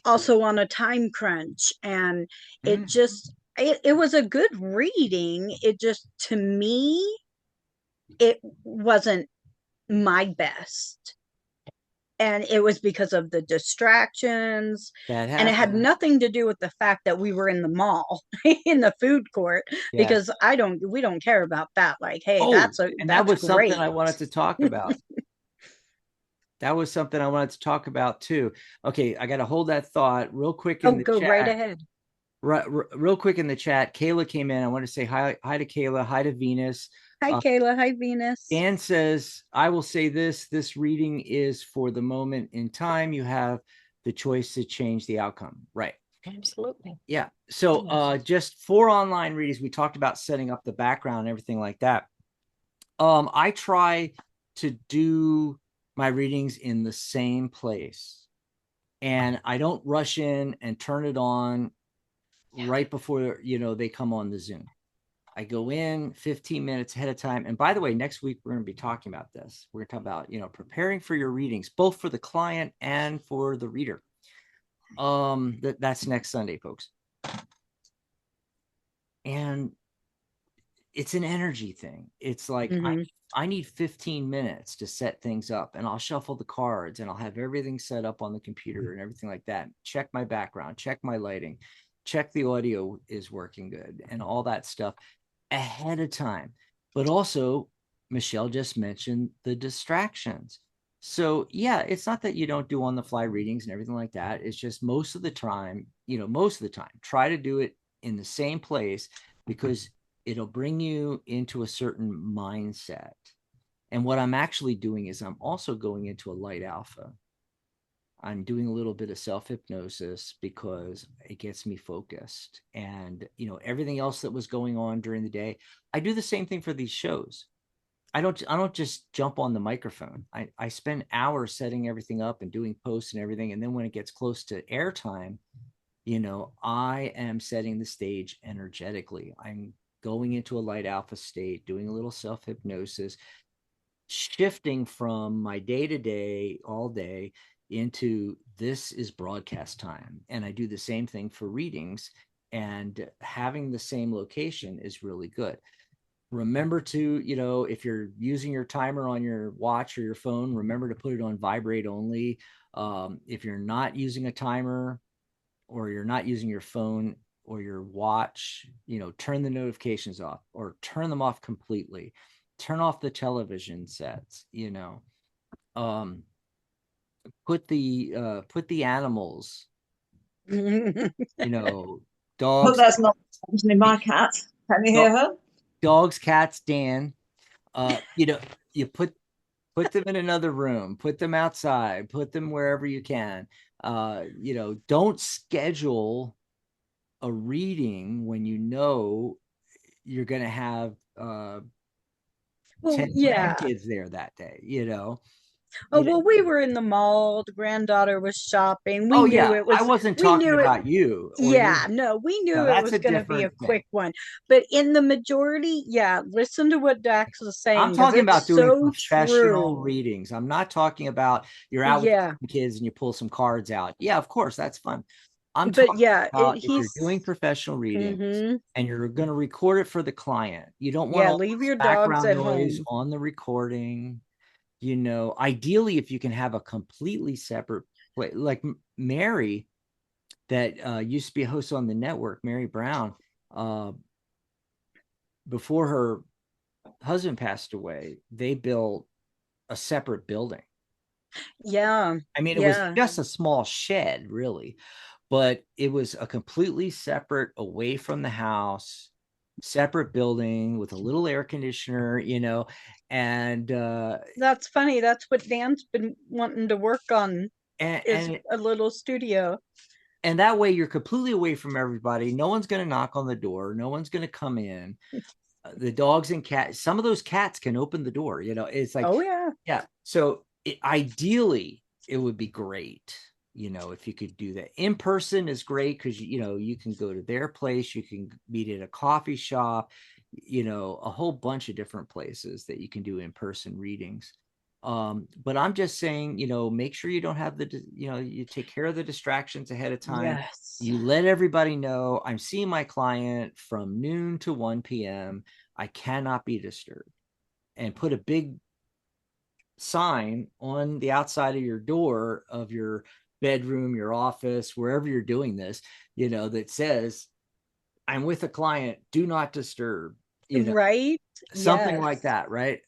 also on a time crunch, and it mm, just it was a good reading. It just, to me, it wasn't my best, and it was because of the distractions, that and it had happens. nothing to do with the fact that we were in the mall in the food court, because Yes. we don't care about that. Like, hey, Oh, and that that's was something great. I wanted to talk about. That was something I wanted to talk about too. Okay, I got to hold that thought real quick Oh, in the go right chat. ahead. Real quick in the chat, Kayla came in. I want to say hi to Kayla, hi to Venus. Hi, Kayla. Hi, Venus. Dan says, I will say this reading is for the moment in time. You have the choice to change the outcome. Right. Absolutely. Yeah. So just for online readings, we talked about setting up the background and everything like that. I try to do my readings in the same place, and I don't rush in and turn it on right before, they come on the Zoom. I go in 15 minutes ahead of time. And by the way, next week, we're going to be talking about this. We're going to talk about, preparing for your readings, both for the client and for the reader. That's next Sunday, folks. And it's an energy thing. It's like, I need 15 minutes to set things up, and I'll shuffle the cards and I'll have everything set up on the computer and everything like that. Check my background, check my lighting, check the audio is working good and all that stuff ahead of time. But also, Michelle just mentioned the distractions. So yeah, it's not that you don't do on the fly readings and everything like that. It's just most of the time, try to do it in the same place, because it'll bring you into a certain mindset. And what I'm actually doing is I'm also going into a light alpha. I'm doing a little bit of self-hypnosis because it gets me focused. And, everything else that was going on during the day, I do the same thing for these shows. I don't just jump on the microphone. I spend hours setting everything up and doing posts and everything. And then when it gets close to airtime, I am setting the stage energetically. I'm going into a light alpha state, doing a little self-hypnosis, shifting from my day-to-day all day into this is broadcast time. And I do the same thing for readings, and having the same location is really good. Remember to, if you're using your timer on your watch or your phone, remember to put it on vibrate only. If you're not using a timer, or you're not using your phone or your watch, turn the notifications off or turn them off completely. Turn off the television sets, put the animals, Hope dogs, that's not mentioning my cat. Can you hear her? dogs, cats, Dan. You put them in another room, put them outside, put them wherever you can. Don't schedule a reading when you're going to have 10 grandkids there that day, we were in the mall. The granddaughter was shopping. We Oh knew yeah, it I was. wasn't We talking knew it. about you or Yeah, your. no, we knew No, it that's was a going to be a different thing. quick one. But in the majority, yeah, listen to what Dax was saying, I'm because talking about it's doing so professional true. readings. I'm not talking about you're out with kids and you pull some cards out. Yeah, of course, that's fun. I'm But talking yeah, about if you're doing professional readings and you're going to record it for the client. You don't want all leave your dogs background at noise home. on the recording. Ideally, if you can have a completely separate place, like Mary, that used to be a host on the network, Mary Brown, before her husband passed away, they built a separate building. Yeah. I mean, it was just a small shed, really, but it was a completely separate, away from the house, separate building with a little air conditioner, and that's funny. That's what Dan's been wanting to work on, is a little studio. And that way you're completely away from everybody. No one's going to knock on the door. No one's going to come in. The dogs and cats, some of those cats can open the door. It's like, oh yeah. Yeah. So ideally, it would be great, if you could do that. In person is great because, you can go to their place. You can meet at a coffee shop, a whole bunch of different places that you can do in-person readings. But I'm just saying, make sure you don't have you take care of the distractions ahead of time. Yes. You let everybody know I'm seeing my client from noon to 1 p.m. I cannot be disturbed. And put a big sign on the outside of your door of your bedroom, your office, wherever you're doing this, that says, I'm with a client, do not disturb, right? Something like that, right?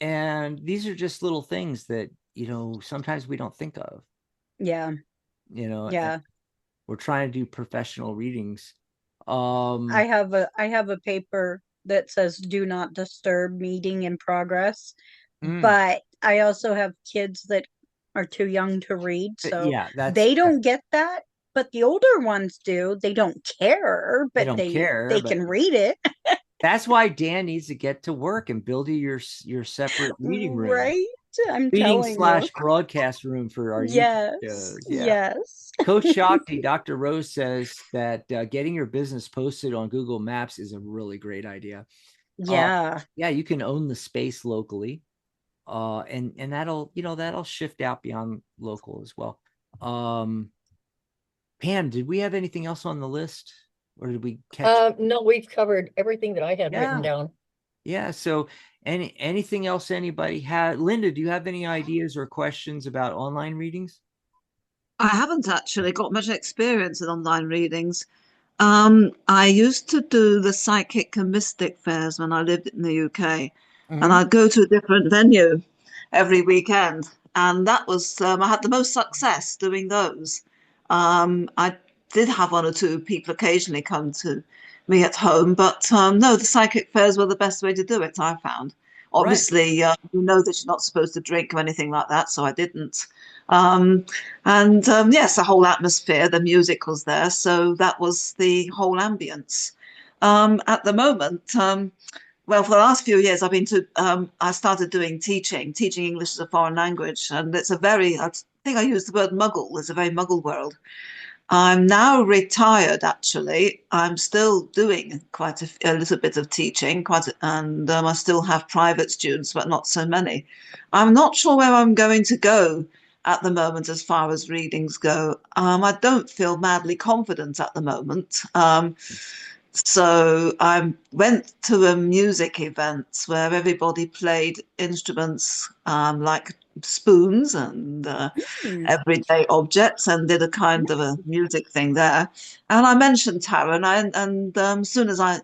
And these are just little things that, sometimes we don't think of. Yeah. Yeah. we're trying to do professional readings. I have a paper that says do not disturb, meeting in progress, mm, but I also have kids that are too young to read, so yeah, they don't get that, but the older ones do. They don't care, they but don't care, they but can read it. that's why Dan needs to get to work and build you your separate reading room, Right? I'm reading telling you. slash broadcast room for our YouTube Yes. shows. Yeah. Yes. Coach Shakti, Dr. Rose says that getting your business posted on Google Maps is a really great idea. Uh, Yeah. yeah, you can own the space locally, and that'll shift out beyond local as well. Pam, did we have anything else on the list, or did we catch? No, we've covered everything that I had written Yeah, down. yeah. So, anything else anybody had? Linda, do you have any ideas or questions about online readings? I haven't actually got much experience in online readings. I used to do the psychic and mystic fairs when I lived in the UK, and Mm-hmm. I'd go to a different venue every weekend, and that was I had the most success doing those. I did have one or two people occasionally come to me at home, but no, the psychic fairs were the best way to do it, I found. Right. Obviously, you know that you're not supposed to drink or anything like that, so I didn't. Um, and yes, the whole atmosphere, the music was there, so that was the whole ambience. At the moment, well, for the last few years, I started doing teaching English as a foreign language, and it's a very, I think I used the word muggle, it's a very muggle world. I'm now retired, actually. I'm still doing quite a little bit of teaching, and I still have private students, but not so many. I'm not sure where I'm going to go at the moment as far as readings go. I don't feel madly confident at the moment. So I went to a music event where everybody played instruments like spoons and Hmm. everyday objects and did a kind of a music thing there. And I mentioned tarot, and as soon as I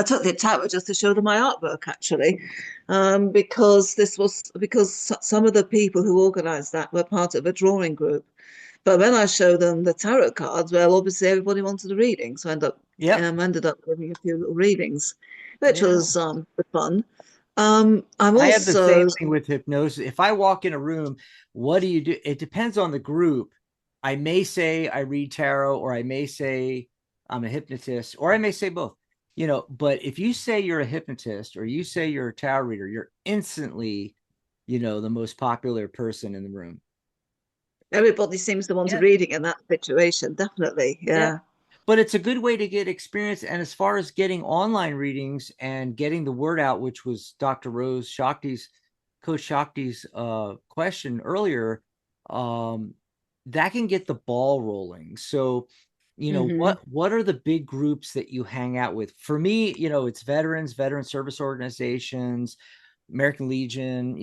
took the tarot just to show them my artwork actually, because some of the people who organised that were part of a drawing group. But when I showed them the tarot cards, well, obviously everybody wanted a reading, so Yep. ended up giving a few little readings, which Yeah. was fun. I'm I have the same also thing with hypnosis. If I walk in a room, what do you do? It depends on the group. I may say I read tarot, or I may say I'm a hypnotist, or I may say both. But if you say you're a hypnotist or you say you're a tarot reader, you're instantly, the most popular person in the room. everybody seems to want a Yeah. reading in that situation, definitely. Yeah. Yeah. But it's a good way to get experience. And as far as getting online readings and getting the word out, which was Dr. Rose Shakti's, Coach Shakti's question earlier, um, that can get the ball rolling. So, Hmm. what are the big groups that you hang out with? For me, it's veteran service organizations, American Legion,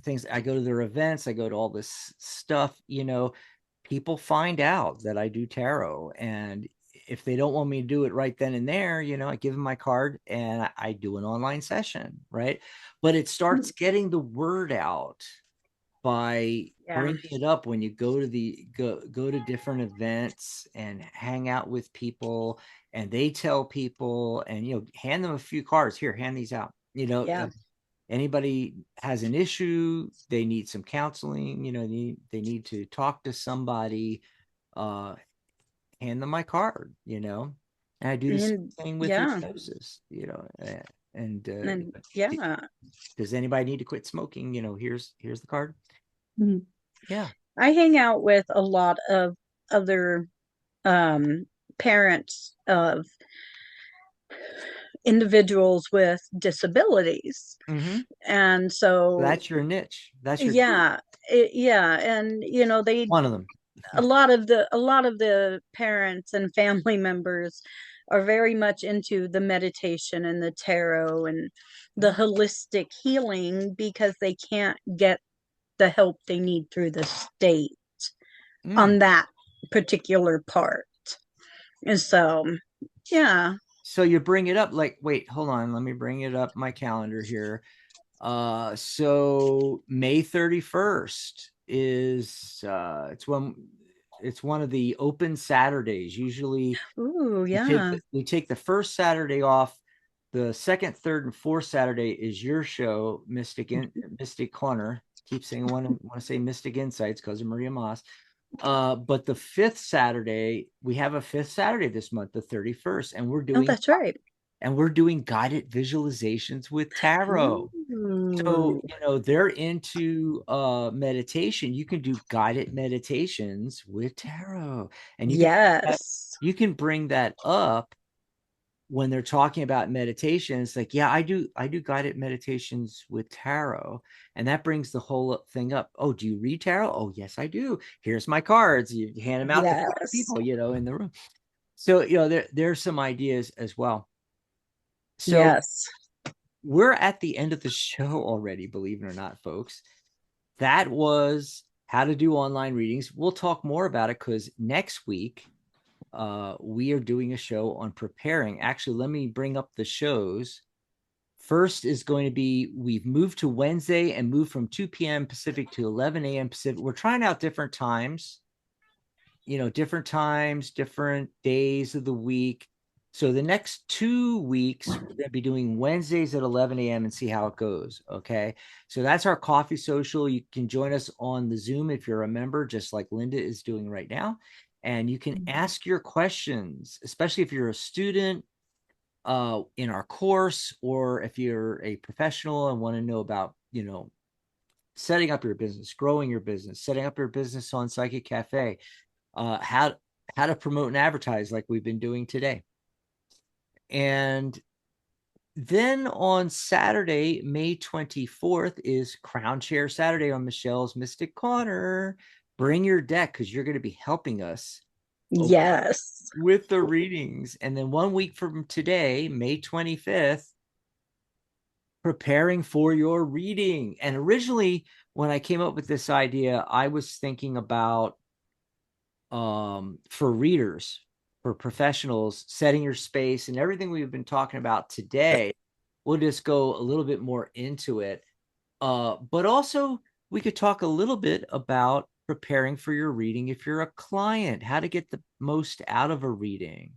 things. I go to their events, I go to all this stuff, people find out that I do tarot. And if they don't want me to do it right then and there, I give them my card and I do an online session, right? But it starts getting the word out by Yeah. bringing it up when you go to different events and hang out with people, and they tell people, and hand them a few cards. Here, hand these out. Yeah. Anybody has an issue, they need some counseling, they need to talk to somebody, uh hand them my card. And I do the same And thing with yeah. hypnosis. And And yeah. does anybody need to quit smoking? Here's the card. Mhm. Yeah. I hang out with a lot of other um parents of individuals with disabilities. Mm-hmm. And so That's your niche. That's your group. yeah, yeah, and they One of them. a lot of the parents and family members are very much into the meditation and the tarot and the Yeah. holistic healing because they can't get the help they need through the state Mm. on that particular part. And so, yeah. So you bring it up, like, wait, hold on, let me bring it up my calendar here. So May 31st is it's when It's one of the open Saturdays. Usually Ooh, yeah. we take the first Saturday off. The second, third, and fourth Saturday is your show, Mystic Corner. Keep saying want to say Mystic Insights because of Maria Moss. But the fifth Saturday, we have a fifth Saturday this month, the 31st, and Oh, that's right. we're doing guided visualizations with tarot. So, Ooh, they're into meditation. You can do guided meditations with tarot. And yes. you can bring that up when they're talking about meditation. It's like, yeah, I do guided meditations with tarot. And that brings the whole thing up. Oh, do you read tarot? Oh, yes, I do. Here's my cards. You hand them out to five Yes. people, in the room. So, there's some ideas as well. So Yes. we're at the end of the show already, believe it or not, folks. That was how to do online readings. We'll talk more about it because next week we are doing a show on preparing. Actually, let me bring up the shows. First is going to be, we've moved to Wednesday and moved from 2 p.m. Pacific to 11 a.m. Pacific. We're trying out different times, different times, different days of the week. So the next 2 weeks, we're going to be doing Wednesdays at 11 a.m. and see how it goes. Okay. So that's our coffee social. You can join us on the Zoom if you're a member, just like Linda is doing right now. And you can ask your questions, especially if you're a student in our course, or if you're a professional and want to know about, setting up your business, growing your business, setting up your business on Psychic Cafe, how to promote and advertise like we've been doing today. And then on Saturday, May 24th, is Crown Chair Saturday on Michelle's Mystic Corner. Bring your deck because you're going to be helping us Yes. with the readings. And then 1 week from today, May 25th, preparing for your reading. And originally, when I came up with this idea, I was thinking about for readers, for professionals, setting your space and everything we've been talking about today. We'll just go a little bit more into it. But also, we could talk a little bit about preparing for your reading if you're a client, how to get the most out of a reading.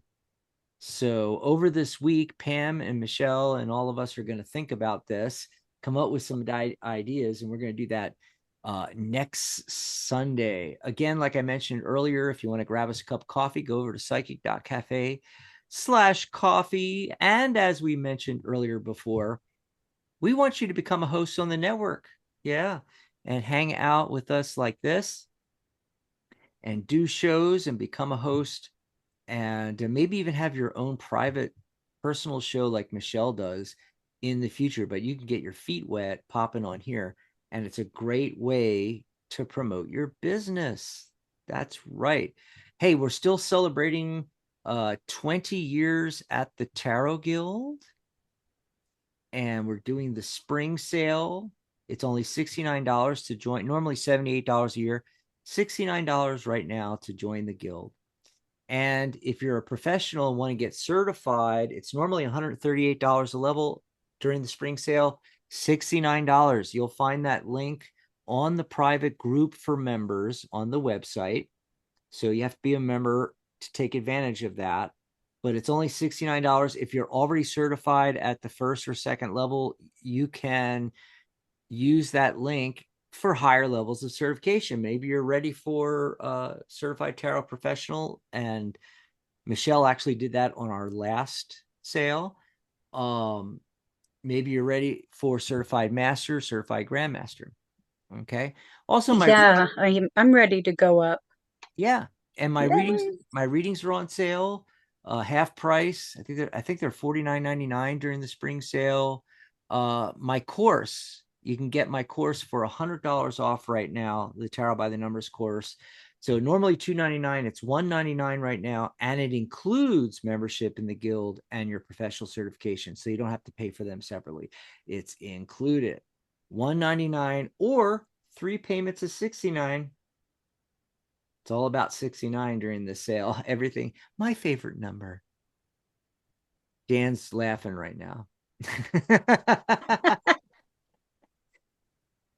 So over this week, Pam and Michelle and all of us are going to think about this, come up with some ideas, and we're going to do that next Sunday. Again, like I mentioned earlier, if you want to grab us a cup of coffee, go over to psychic.cafe/coffee. And as we mentioned earlier before, we want you to become a host on the network. Yeah. And hang out with us like this and do shows and become a host, and maybe even have your own private personal show like Michelle does in the future. But you can get your feet wet popping on here, and it's a great way to promote your business. That's right. Hey, we're still celebrating 20 years at the Tarot Guild, and we're doing the spring sale. It's only $69 to join, normally $78 a year, $69 right now to join the guild. And if you're a professional and want to get certified, it's normally $138 a level. During the spring sale, $69. You'll find that link on the private group for members on the website. So you have to be a member to take advantage of that. But it's only $69. If you're already certified at the first or second level, you can use that link for higher levels of certification. Maybe you're ready for certified tarot professional, and Michelle actually did that on our last sale. Maybe you're ready for certified master, certified grandmaster. Okay. Also, Yeah, I'm ready to go up. yeah, and my readings Yay. are on sale, half price. I think they're $49.99 during the spring sale. My course, you can get my course for $100 off right now, the Tarot by the Numbers course. So normally $299, it's $199 right now, and it includes membership in the guild and your professional certification. So you don't have to pay for them separately. It's included. $199 or 3 payments of $69. It's all about 69 during the sale. Everything. My favorite number. Dan's laughing right now.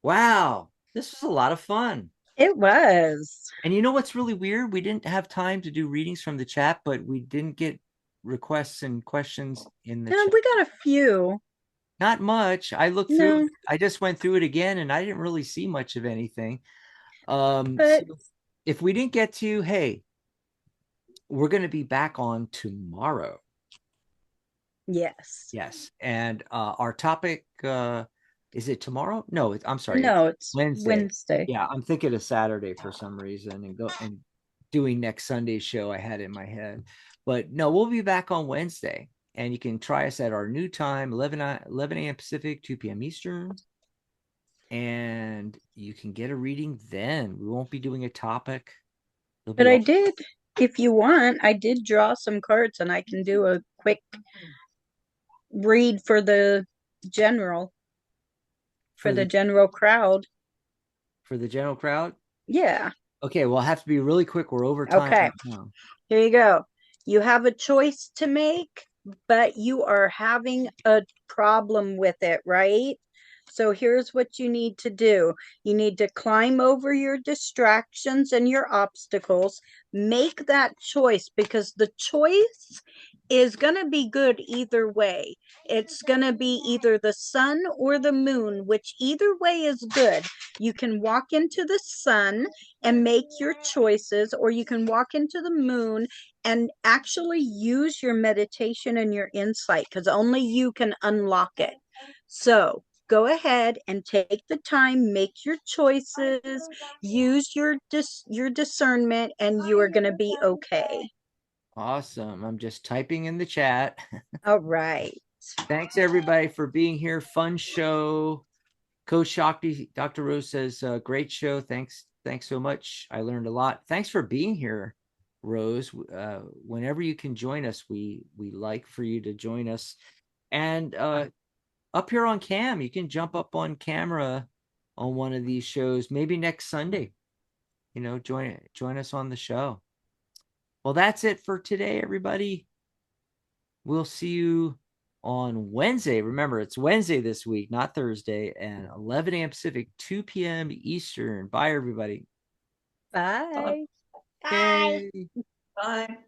Wow. This was a lot of fun. It was. And you know what's really weird? We didn't have time to do readings from the chat, but we didn't get requests and questions in the chat. We got a few. Not much. I looked through, No, I just went through it again and I didn't really see much of anything. but So if we didn't get to, hey, we're going to be back on tomorrow. yes. Yes. And our topic, is it tomorrow? No, I'm sorry. It's No, it's Wednesday. Wednesday. Yeah, I'm thinking of Saturday for some reason and doing next Sunday's show I had in my head. But no, we'll be back on Wednesday. And you can try us at our new time, 11 a.m. Pacific, 2 p.m. Eastern. And you can get a reading then. We won't be doing a topic. There'll But be I all did, if you want, I did draw some cards and I can do a quick read for the general, for for the the general crowd. general crowd. Yeah. Okay, well, I'll have to be really quick. We're over time Okay. right now. Here you go. You have a choice to make, but you are having a problem with it, right? So here's what you need to do. You need to climb over your distractions and your obstacles. Make that choice because the choice is going to be good either way. It's going to be either the sun or the moon, which either way is good. You can walk into the sun and make your choices, or you can walk into the moon and actually use your meditation and your insight because only you can unlock it. So go ahead and take the time, make your choices, use your discernment, and you are going to be okay. Awesome. I'm just typing in the chat. All right. Thanks everybody for being here. Fun show. Coach Shakti, Dr. Rose says, great show. Thanks so much. I learned a lot. Thanks for being here, Rose. Whenever you can join us, we like for you to join us. And up here on cam, you can jump up on camera on one of these shows, maybe next Sunday. Join us on the show. Well, that's it for today, everybody. We'll see you on Wednesday. Remember, it's Wednesday this week, not Thursday, and 11 a.m. Pacific, 2 p.m. Eastern. Bye, everybody. Bye. Bye. Bye.